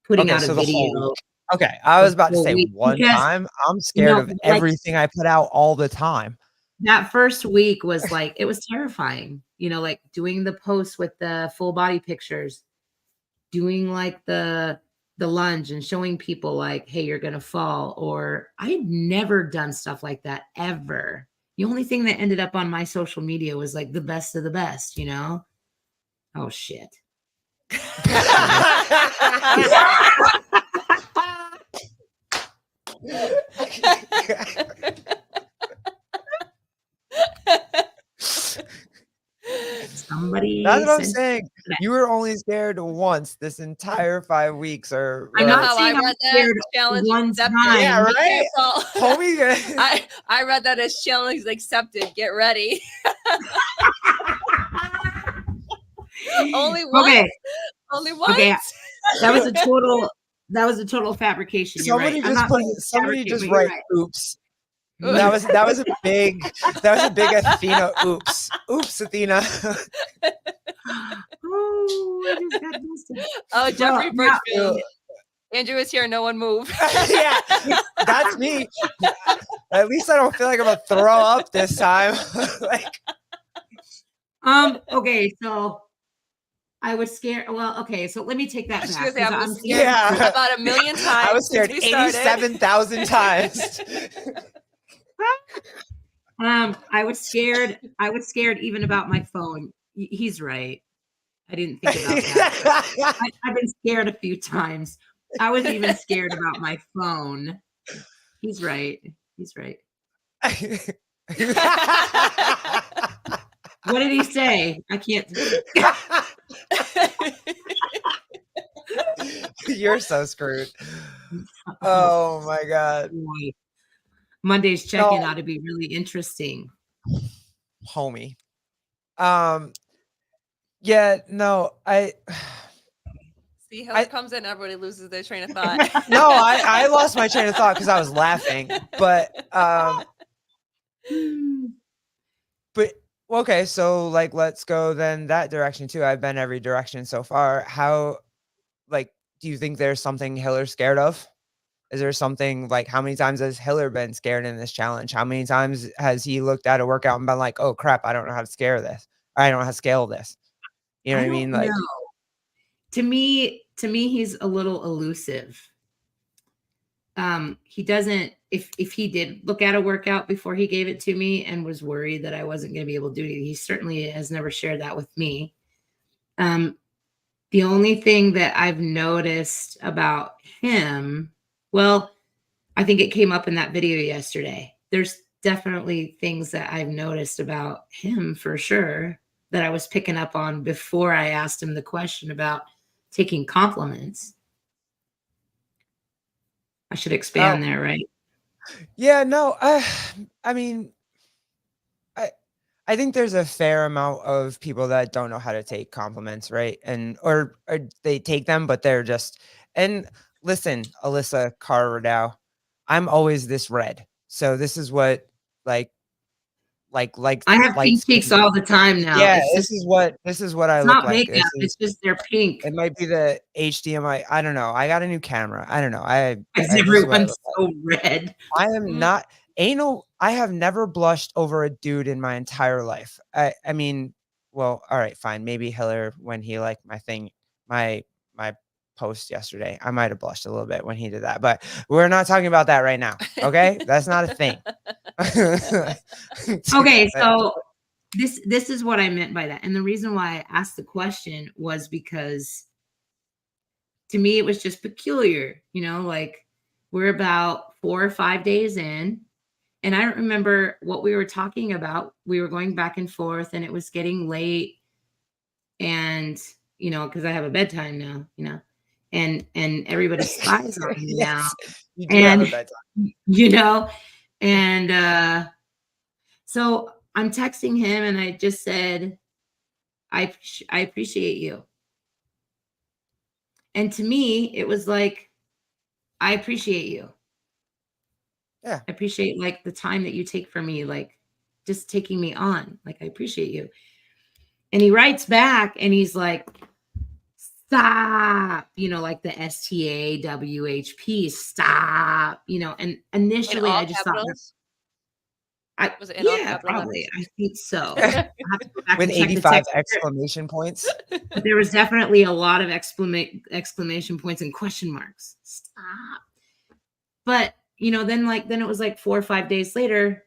putting Okay, out a so the whole video week. Okay, I the was about to whole say week one because time. I'm scared of like everything I put out all the time. that first week was like, it was terrifying, like doing the posts with the full body pictures, doing like the lunge and showing people like, hey, you're gonna fall. Or I had never done stuff like that ever. The only thing that ended up on my social media was like the best of the best, Oh shit. Somebody That's what I'm sent saying. You were only scared once this entire 5 weeks, or I'm You know not how I saying I'm read that? scared Challenge one accepted. yeah, time. right? That's all. Homie. I read that as challenge accepted. Get ready. Only once. Okay. Only once. Okay. That was a total fabrication. You're right. I'm not saying it's Somebody fabricate, just but you're write right. oops. That was a big Athena oops. Oops, Athena. Oh, I just got busted. Oh, Jeffrey Well, Birchfield. Andrew is here. No one move. Yeah, that's me. At least I don't feel like I'm gonna throw up this time. Like, okay, so I was scared. Well, okay, so let me take that She back. was saying, I was I'm scared. yeah, about 1 million times. I was scared since we started. 87,000 times. I was scared even about my phone. He's right. I didn't think about that. I've been scared a few times. I was even scared about my phone. He's right. He's right. What did he say? I can't. You're so screwed. Oh my god. Boy. Monday's check-in ought to be really interesting. Homie. Yeah, no, See how it comes in, everybody loses their train of thought. no, I lost my train of thought because I was laughing. But okay, so like let's go then that direction too. I've been every direction so far. How do you think there's something Hiller's scared of? Is there something like how many times has Hiller been scared in this challenge? How many times has he looked at a workout and been like, oh crap, I don't know how to scale this. I don't know how to scale this. You know what I mean? Like, to me, he's a little elusive. He doesn't, if he did look at a workout before he gave it to me and was worried that I wasn't going to be able to do it, he certainly has never shared that with me. The only thing that I've noticed about him, well, I think it came up in that video yesterday. There's definitely things that I've noticed about him for sure that I was picking up on before I asked him the question about taking compliments. I should expand there, right? Yeah, no, I mean, I think there's a fair amount of people that don't know how to take compliments, right? And or they take them, but they're just and listen, Alyssa Carradau, I'm always this red. So this is what like I have pink cheeks all the time now. Yeah, it's this is what I it's look not like. makeup. It's just they're pink. It might be the HDMI. I don't know. I got a new camera. I don't know. Everyone's so red. I am not anal. I have never blushed over a dude in my entire life. I mean, well, all right, fine. Maybe Hiller when he liked my thing, my post yesterday. I might have blushed a little bit when he did that, but we're not talking about that right now. Okay. That's not a thing. Okay. So this is what I meant by that. And the reason why I asked the question was because to me, it was just peculiar, like we're about 4 or 5 days in. And I don't remember what we were talking about. We were going back and forth and it was getting late. And, because I have a bedtime now, and everybody spies on me now. Yes, you do have a bedtime. And so I'm texting him and I just said, I appreciate you. And to me, it was like, I appreciate you. Yeah. I appreciate like the time that you take for me, like just taking me on. Like, I appreciate you. And he writes back and he's like, stop, like the STAWHP, stop, and initially I just capitals? thought, Was it in all yeah, capital probably. letters? I think so. I'll have to go back With and check the 85 text. exclamation points. But there was definitely a lot of exclamation points and question marks. Stop. But, then it was like 4 or 5 days later,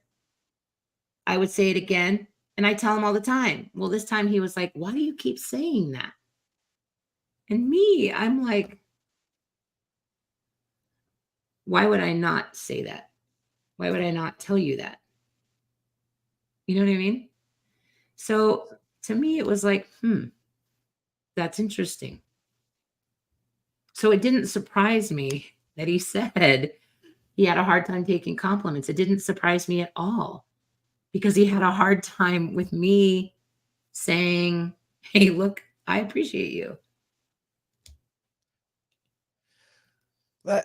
I would say it again. And I tell him all the time. Well, this time he was like, why do you keep saying that? And me, I'm like, why would I not say that? Why would I not tell you that? You know what I mean? So to me, it was like, that's interesting. So it didn't surprise me that he said he had a hard time taking compliments. It didn't surprise me at all because he had a hard time with me saying, hey, look, I appreciate you.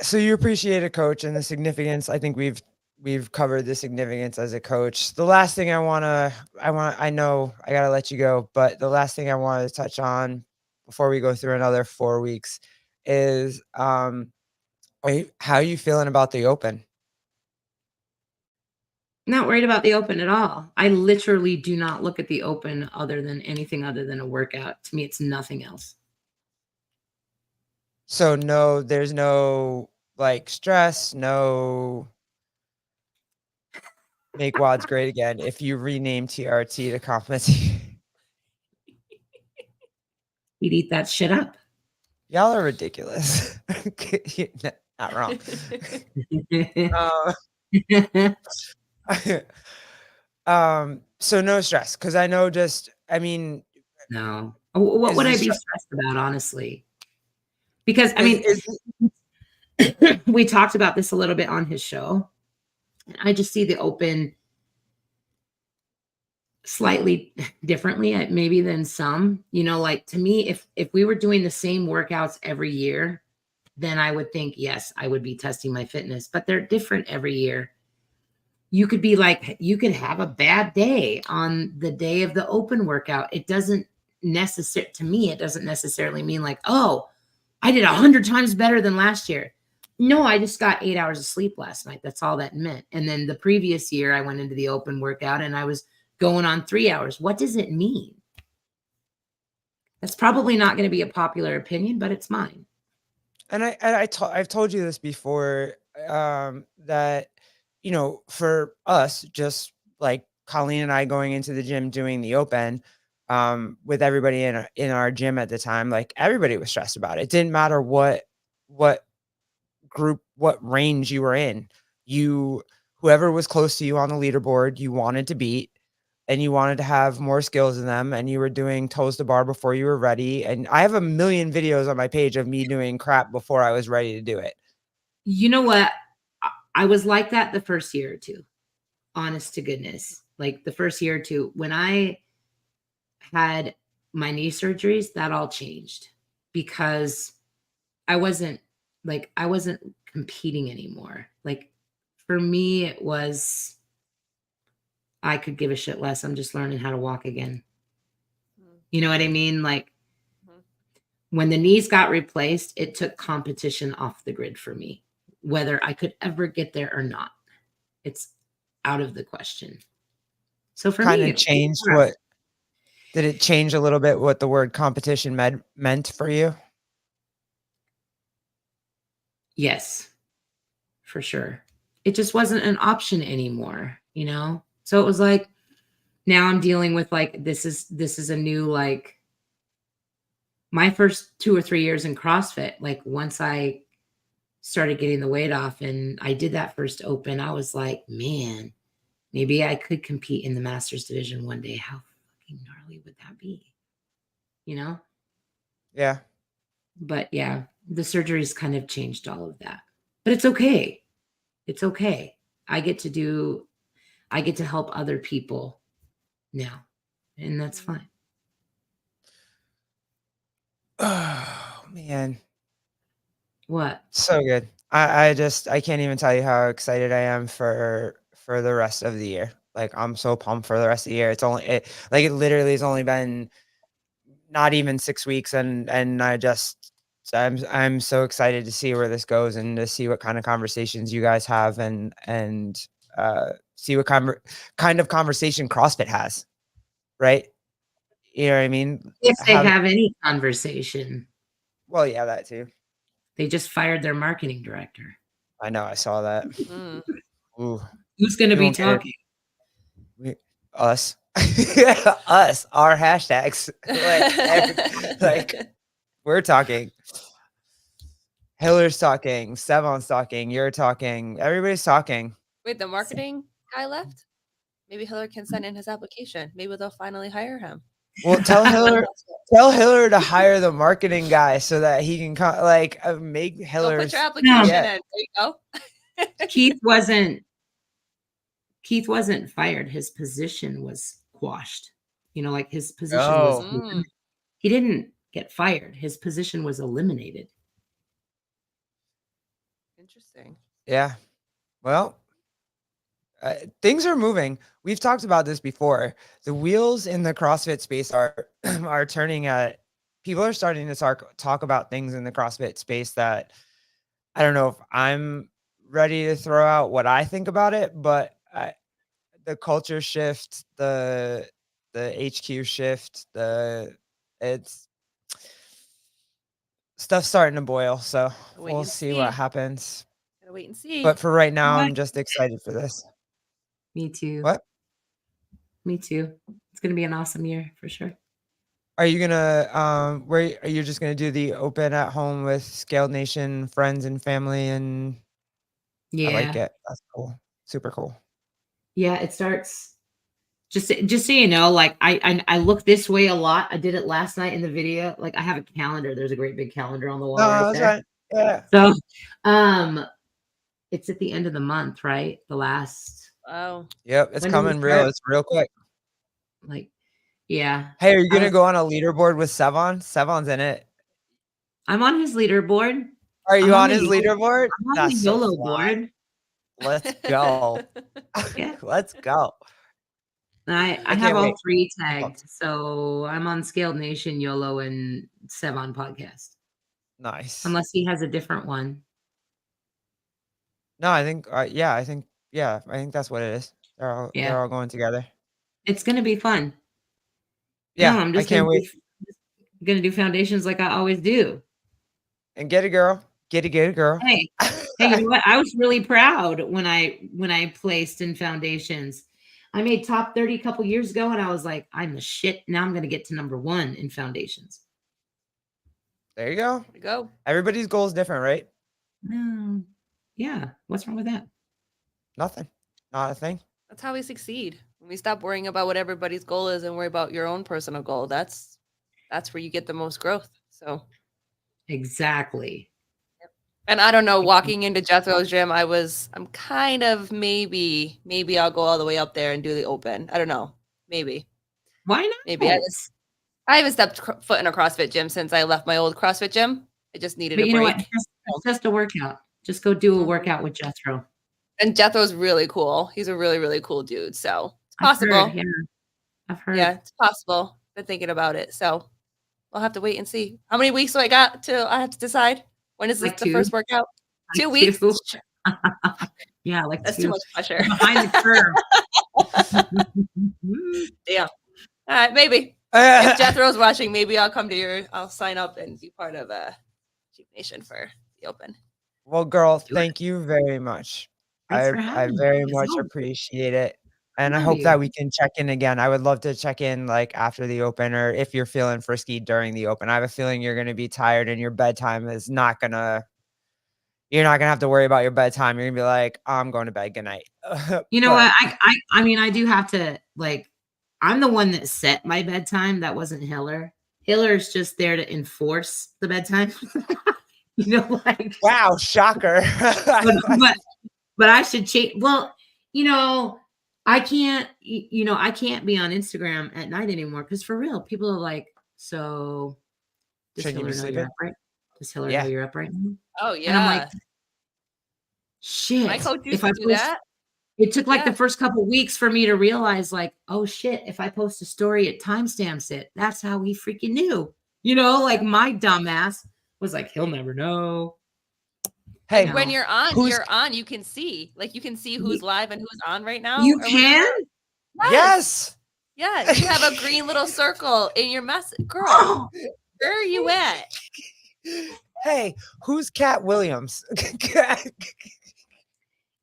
So you appreciate a coach and the significance. I think we've covered the significance as a coach. The last thing I know I gotta let you go, but the last thing I wanted to touch on before we go through another 4 weeks is how are you feeling about the Open? Not worried about the Open at all. I literally do not look at the Open other than anything other than a workout. To me, it's nothing else. So there's no like stress, no make WODs great again if you rename TRT to competency. He'd eat that shit up. Y'all are ridiculous. Not wrong. So no stress because I know no. What would I be stressed about, honestly? Because we talked about this a little bit on his show. I just see the Open slightly differently, maybe than some. Like to me, if we were doing the same workouts every year, then I would think, yes, I would be testing my fitness, but they're different every year. You could have a bad day on the day of the Open workout. It doesn't necessarily mean like, oh, I did 100 times better than last year. No, I just got 8 hours of sleep last night. That's all that meant. And then the previous year I went into the Open workout and I was going on 3 hours. What does it mean? That's probably not going to be a popular opinion, but it's mine. And I've told you this before, that, for us, just like Colleen and I going into the gym, doing the Open, with everybody in our gym at the time, like everybody was stressed about it. It didn't matter what group, what range you were in, whoever was close to you on the leaderboard, you wanted to beat. And you wanted to have more skills in them, and you were doing toes to bar before you were ready. And I have a million videos on my page of me doing crap before I was ready to do it. You know what? I was like that the first year or two, honest to goodness. Like the first year or two, when I had my knee surgeries, that all changed because I wasn't competing anymore. Like for me, it was, I could give a shit less. I'm just learning how to walk again. You know what I mean? Like when the knees got replaced, it took competition off the grid for me, whether I could ever get there or not. It's out of the question. So for me, it changed did it change a little bit what the word competition meant for you? Yes, for sure. It just wasn't an option anymore, you know? So it was like, now I'm dealing with like, this is a new, like, my first 2 or 3 years in CrossFit, like once I started getting the weight off and I did that first open, I was like, man, maybe I could compete in the masters division one day. How fucking gnarly would that be? You know? Yeah. But yeah, the surgery's kind of changed all of that. But it's okay. It's okay. I get to help other people now, and that's fine. Oh man, What? so good. I can't even tell you how excited I am for the rest of the year. Like I'm so pumped for the rest of the year. It literally has only been not even 6 weeks, and I'm so excited to see where this goes and to see what kind of conversations you guys have and see what kind of conversation CrossFit has, right? You know what I mean? If they Have have any conversation, Well, yeah, that too. they just fired their marketing director. I know, I saw that. Mm. Ooh, Who's going to we be won't get it. talking? Us. Us, our hashtags. Like we're talking. Hiller's talking, Sevon's talking, you're talking, everybody's talking. Wait, the marketing guy left? Maybe Hiller can send in his application. Maybe they'll finally hire him. Well, tell Hiller to hire the marketing guy so that he can make Go Hiller's. put your application Yeah. in. There you go. Keith wasn't fired. His position was quashed. You know, like his position was Mm. he didn't get fired. His position was eliminated. Interesting. Yeah. Well, things are moving. We've talked about this before. The wheels in the CrossFit space are are turning at. People are starting to talk about things in the CrossFit space that I don't know if I'm ready to throw out what I think about it, but the culture shift, the HQ shift, it's stuff's starting to boil. So Wait we'll and see see. what happens. Gotta wait and see. But for right now, What? I'm just excited for this. Me too. What? Me too. It's going to be an awesome year for sure. Are you gonna where are you just gonna do the open at home with Scaled Nation friends and family? And I like Yeah. it. That's cool. Super cool. Yeah, it starts just so you know, like I look this way a lot. I did it last night in the video. Like I have a calendar. There's a great big calendar on the wall No, right that's there. right. Yeah. So it's at the end of the month, right? The last Wow. Yep. It's when do we coming real. start? It's real quick. Like, yeah. Hey, are you gonna go on a leaderboard with Sevon? Sevon's in it. I'm on his leaderboard. Are you I'm on the his leaderboard? I'm on That's the so YOLO fly. board. Let's go. Yeah. Let's go. I I have can't all wait. 3 tagged. So I'm on Scaled Nation, YOLO, and Sevon podcast. Nice. Unless he has a different one. No, I think I think that's what it is. They're all going together. It's gonna be fun. Yeah, No, I'm I just can't wait. gonna do foundations like I always do. And get a girl. Get a girl. Hey, you know what? I was really proud when I placed in foundations. I made top 30 a couple years ago, and I was like, I'm the shit. Now I'm gonna get to number 1 in foundations. There you go. There you go. Everybody's goal is different, right? Yeah. What's wrong with that? Nothing. Not a thing. That's how we succeed. When we stop worrying about what everybody's goal is and worry about your own personal goal, that's where you get the most growth. So Exactly. and I don't know, walking into Jethro's gym, I'm kind of maybe I'll go all the way up there and do the open. I don't know. Maybe. Why not? Maybe I haven't stepped foot in a CrossFit gym since I left my old CrossFit gym. I just needed But a you know break. what? It's just a workout. Just go do a workout with Jethro. And Jethro's really cool. He's a really, really cool dude. So it's possible. I've heard. Yeah, it's possible. Been thinking about it. So we'll have to wait and see. How many weeks do I got till I have to decide? When is this Like the 2. first workout? Like 2 weeks? 2. Yeah, like That's 2. too much pressure. Behind the curve. Yeah. All right, maybe. If Jethro's watching, maybe I'll sign up and be part of Chief Nation for the open. Well, girl, Do it. thank you very much. Thanks for I having me. very As much always. appreciate it. And I Love hope you. that we can check in again. I would love to check in like after the open or if you're feeling frisky during the open. I have a feeling you're going to be tired and your bedtime is not going to, you're not going to have to worry about your bedtime. You're going to be like, I'm going to bed. Good night. You know But what? I mean, I do have to like. I'm the one that set my bedtime. That wasn't Hiller. Hiller's just there to enforce the bedtime. You know, like. wow, shocker. But but I should change. Well, you know, I can't. You know, I can't be on Instagram at night anymore because for real, people are like, so. Does Shouldn't you be Hiller know you're sleeping? up right? Does Hiller know Yeah. you're up right now? Oh And I'm like, yeah. shit. My coach used If to I do post, that. it took like Yeah. the first couple weeks for me to realize, like, oh shit, if I post a story, it timestamps it. That's how he freaking knew. You know, like my dumbass was like, he'll never know. Hey, And when No. you're on, you can see. Like you can see who's live and who's on right now. You or can? whatever. yes. Yes. You have a green little circle in your message. Girl, Oh, where are you at? Hey, who's Cat Williams?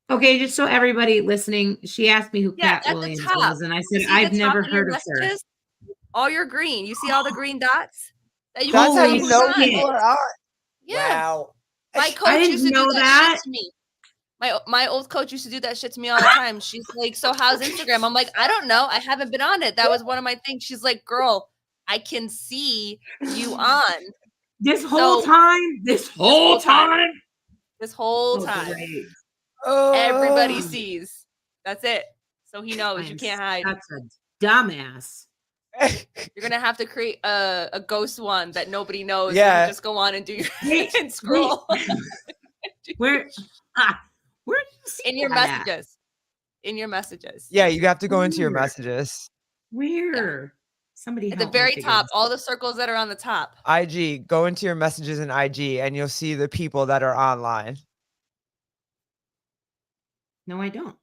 okay, just so everybody listening, she asked me who Yeah, Cat at the Williams top. was, and I You said, see I've the top never of your heard of her. messages? All your green. You see all the green dots? That you That's how Holy you who's know on. shit. people are on. Yeah. Wow. My I coach didn't used to do know that that. shit to me. My old coach used to do that shit to me all the time. She's like, so how's Instagram? I'm like, I don't know. I haven't been on it. That was one of my things. She's like, girl, I can see you on. This whole So- time? This whole time? This whole Oh, time. great. Everybody Oh. sees. That's it. So he knows you can't hide. That's a dumbass. You're gonna have to create a ghost one that nobody knows. Yeah. You just go on and do your Wait, and scroll Where do you see in your that at? messages. In your messages. Yeah, you have to go into your Where? messages. Where? Somebody At the help me very figure top, this all out. the circles that are on the top. IG, go into your messages in IG and you'll see the people that are online. No, I don't.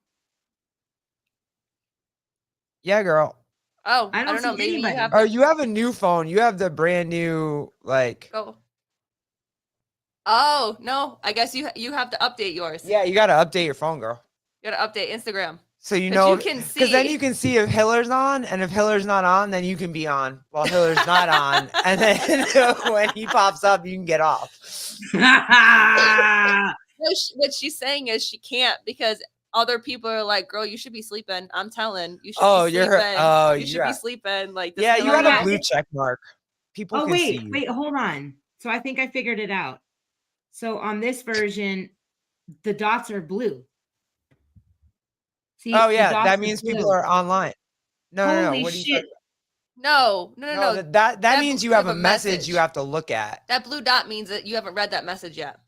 Yeah, girl. Oh, I I don't don't know. see Maybe anybody. you have Oh, to you have a new phone. You have the brand new, like, go. Oh no! I guess you have to update yours. yeah, you got to update your phone, girl. You got to update Instagram. So you But know, you can because then see. you can see if Hiller's on, and if Hiller's not on, then you can be on while Hiller's not on, and then when he pops up, you can get off. No, what she's saying is she can't because other people are like, "Girl, you should be sleeping." I'm telling you should Oh, be you're sleeping. her. Oh, you should be yeah. sleeping. Like this Yeah, is you how got yeah. a blue check mark. People Oh, can see you. wait, hold on. So I think I figured it out. So on this version, the dots are blue. See, Oh the yeah, dots that are means blue. people are online. No. Holy What are you shit. talking No. about? No, that means you have a message you have to look at. That blue dot means that you haven't read that message yet.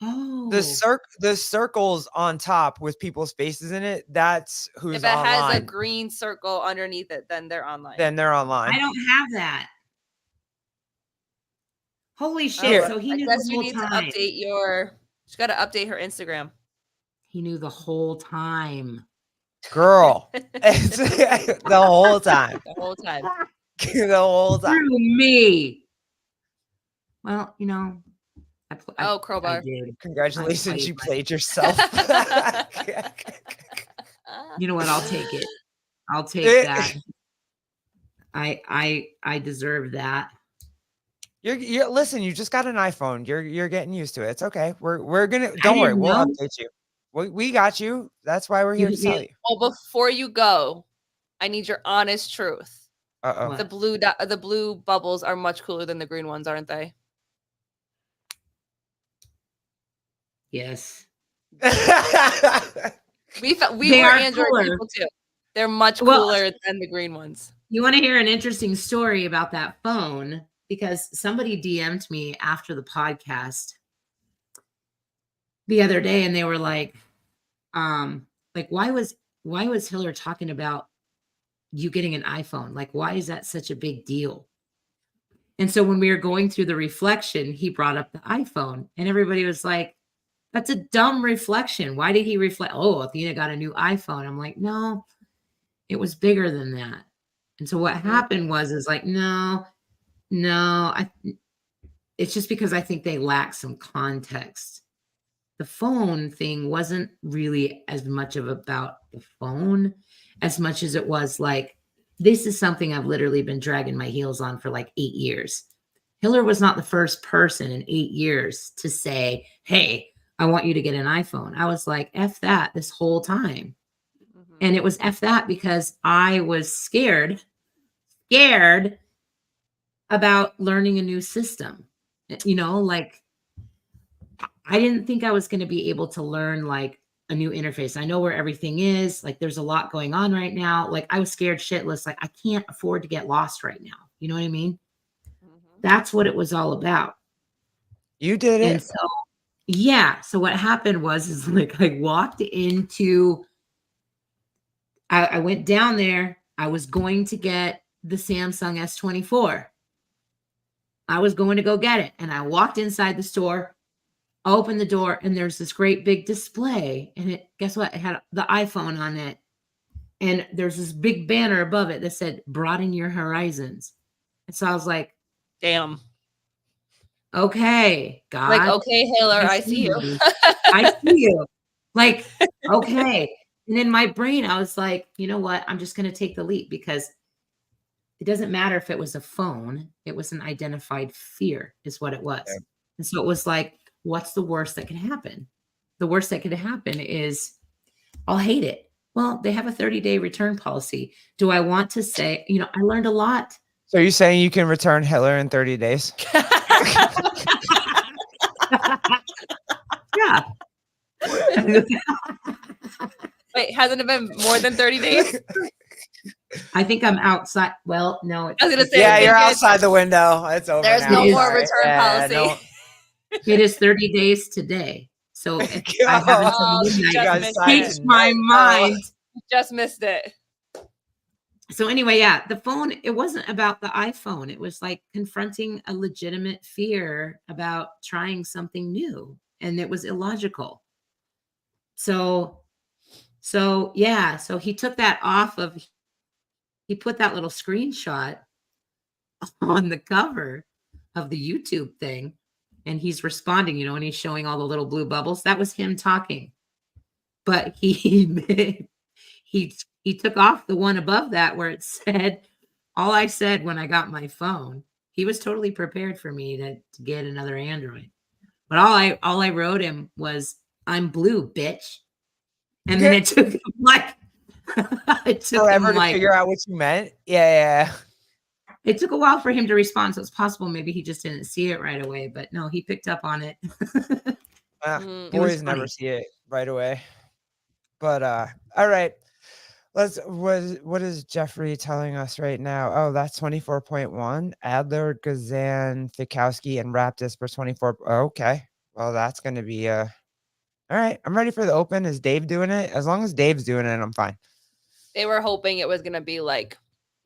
Oh. The circles on top with people's faces in it, that's who's If it has a online. green circle underneath it, then they're online. Then they're online. I don't have that. Holy shit. Here. So he I knew guess the you whole need time. to update your. She's got to update her Instagram. He knew the whole time. Girl. It's the whole time. The whole time. The whole time. Through me. Well, you know. Oh, crowbar. I did. Congratulations, you played yourself. You know what? I'll take it. I'll take that. I deserve that. You're listen, you just got an iPhone. You're getting used to it. It's okay. We're gonna don't worry, didn't we'll know. update you. We got you. That's why we're here to tell you. Well, before you go, I need your honest truth. Uh-oh. What? The blue bubbles are much cooler than the green ones, aren't they? Yes. We They were are Android cooler. people too. They're much Well- cooler than the green ones. You want to hear an interesting story about that phone? Because somebody DM'd me after the podcast the other day and they were like why was Hiller talking about you getting an iPhone? Like, why is that such a big deal? And so when we were going through the reflection, he brought up the iPhone and everybody was like, that's a dumb reflection. Why did he reflect? Oh, Athena got a new iPhone. I'm like, no, it was bigger than that. And so what happened is like, no, it's just because I think they lack some context. the phone thing wasn't really as much of about the phone as much as it was like, this is something I've literally been dragging my heels on for like 8 years. Hiller was not the first person in 8 years to say, hey, I want you to get an iPhone. I was like, F that this whole time. And it was F that because I was scared about learning a new system. You know, like I didn't think I was going to be able to learn like a new interface. I know where everything is. Like there's a lot going on right now. Like I was scared shitless. Like I can't afford to get lost right now. You know what I mean? That's what it was all about. You did it. And so, yeah. So what happened was like I walked into, I went down there. I was going to get the Samsung S24. I was going to go get it. And I walked inside the store, opened the door, and there's this great big display. And it, guess what? It had the iPhone on it. And there's this big banner above it that said, broaden your horizons. And so I was like, Damn. okay, God. Like, okay, Hiller, I see you. I see you. Like, okay. And in my brain, I was like, you know what? I'm just going to take the leap because it doesn't matter if it was a phone. It was an identified fear is what it was. Yeah. And so it was like, what's the worst that could happen? The worst that could happen is I'll hate it. Well, they have a 30-day return policy. Do I want to say, you know, I learned a lot. So you're saying you can return Hiller in 30 days? Yeah. Wait, hasn't it been more than 30 days? I think I'm outside. Well, no. I was gonna say, Yeah, you're it's- outside the window. It's over There's now. no It more is. return policy. It is 30 days today. So if I have until Oh, you midnight. just It missed takes it. my mind. Just missed it. So anyway, yeah, the phone, it wasn't about the iPhone. It was like confronting a legitimate fear about trying something new, and it was illogical. So yeah, so he took that off of, he put that little screenshot on the cover of the YouTube thing, and he's responding, you know, and he's showing all the little blue bubbles. That was him talking. But he took off the one above that where it said, all I said when I got my phone. He was totally prepared for me to get another Android. But all I wrote him was, I'm blue, bitch. And then it took him like it took Forever him to like figure out what you meant. Yeah. it took a while for him to respond. So it's possible maybe he just didn't see it right away. But no, he picked up on it. Mm. It was Boys never funny. see it right away. But all right. What is Jeffrey telling us right now? Oh, that's 24.1. Adler, Gazan, Fikowski, and Raptis for 24. Okay. Well, that's gonna be all right. I'm ready for the open. Is Dave doing it? As long as Dave's doing it, I'm fine. They were hoping it was gonna be like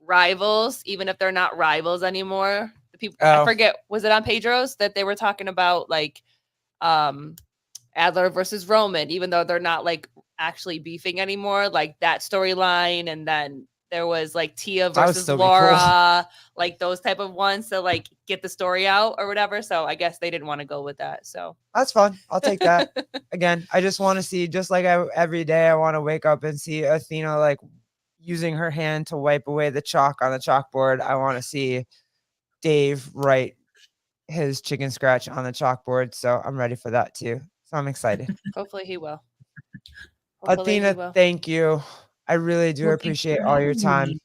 rivals, even if they're not rivals anymore. The people, I Oh. forget, was it on Pedro's that they were talking about like Adler versus Roman, even though they're not like actually beefing anymore, like that storyline. And then there was like Tia That would versus still be cool. Laura, like those type of ones to like get the story out or whatever. So I guess they didn't want to go with that. So That's fun. I'll take that. Again, I just want to see, just like every day, I want to wake up and see Athena like using her hand to wipe away the chalk on the chalkboard. I want to see Dave write his chicken scratch on the chalkboard. So I'm ready for that too. So I'm excited. hopefully he will. Hopefully he Athena, will. thank you. I really do Well, thanks appreciate for all your having time me.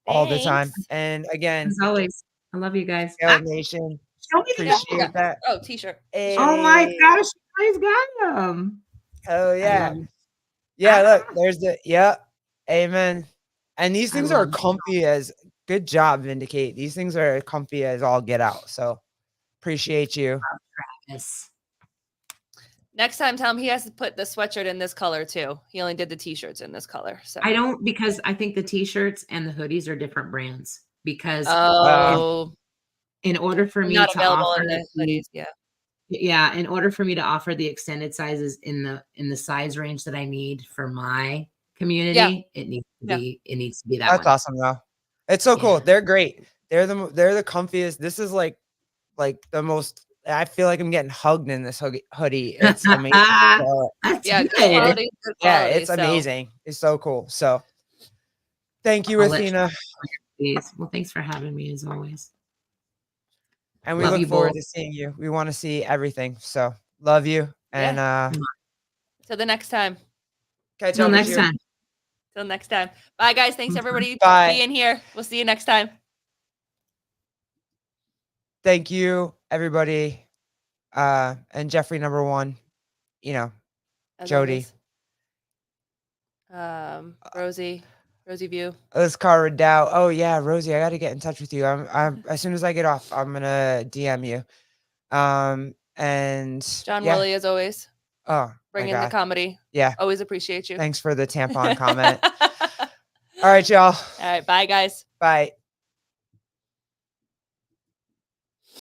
all the time. Thanks. And again, As always, I love you guys. Scale Nation, Show me the appreciate that. Oh, t-shirt. Oh my Hey, gosh, you guys got them. hell I yeah. love you. Yeah, look, there's the, yeah, amen. And these I things are love you. comfy as, good job, Vindicate. These things are comfy as all get out. So appreciate you. Yes. Next time, tell him he has to put the sweatshirt in this color too. He only did the t-shirts in this color. So I don't, because I think the t-shirts and the hoodies are different brands. Because oh, in order for me not to available offer in the hoodies. Yeah. in order for me to offer the extended sizes in the size range that I need for my community, it needs to be that That's one. awesome though. It's so cool. Yeah. They're great. They're the comfiest. This is like the most I feel like I'm getting hugged in this hoodie. It's amazing. So, That's Yeah, good. good quality, good yeah, quality. it's So, amazing. It's so cool. So thank you, I'll let you Athena. please. Well, thanks for having me as always. And we Love look you forward both. to seeing you. We want to see everything. So love you. And till the next time. catch Till up with next you. time. Till next time. Bye, guys. Thanks, everybody, for Bye. being here. We'll see you next time. Thank you, everybody. And Jeffrey number 1, you know, As Jody. always. Rosie View. Let's Cara Dow. Oh yeah, Rosie, I got to get in touch with you. I'm as soon as I get off, I'm gonna DM you. And John yeah. Willie, as always. Oh, my Bring in the God. comedy. Yeah. Always appreciate you. Thanks for the tampon comment. All right, y'all. All right. Bye, guys. Bye.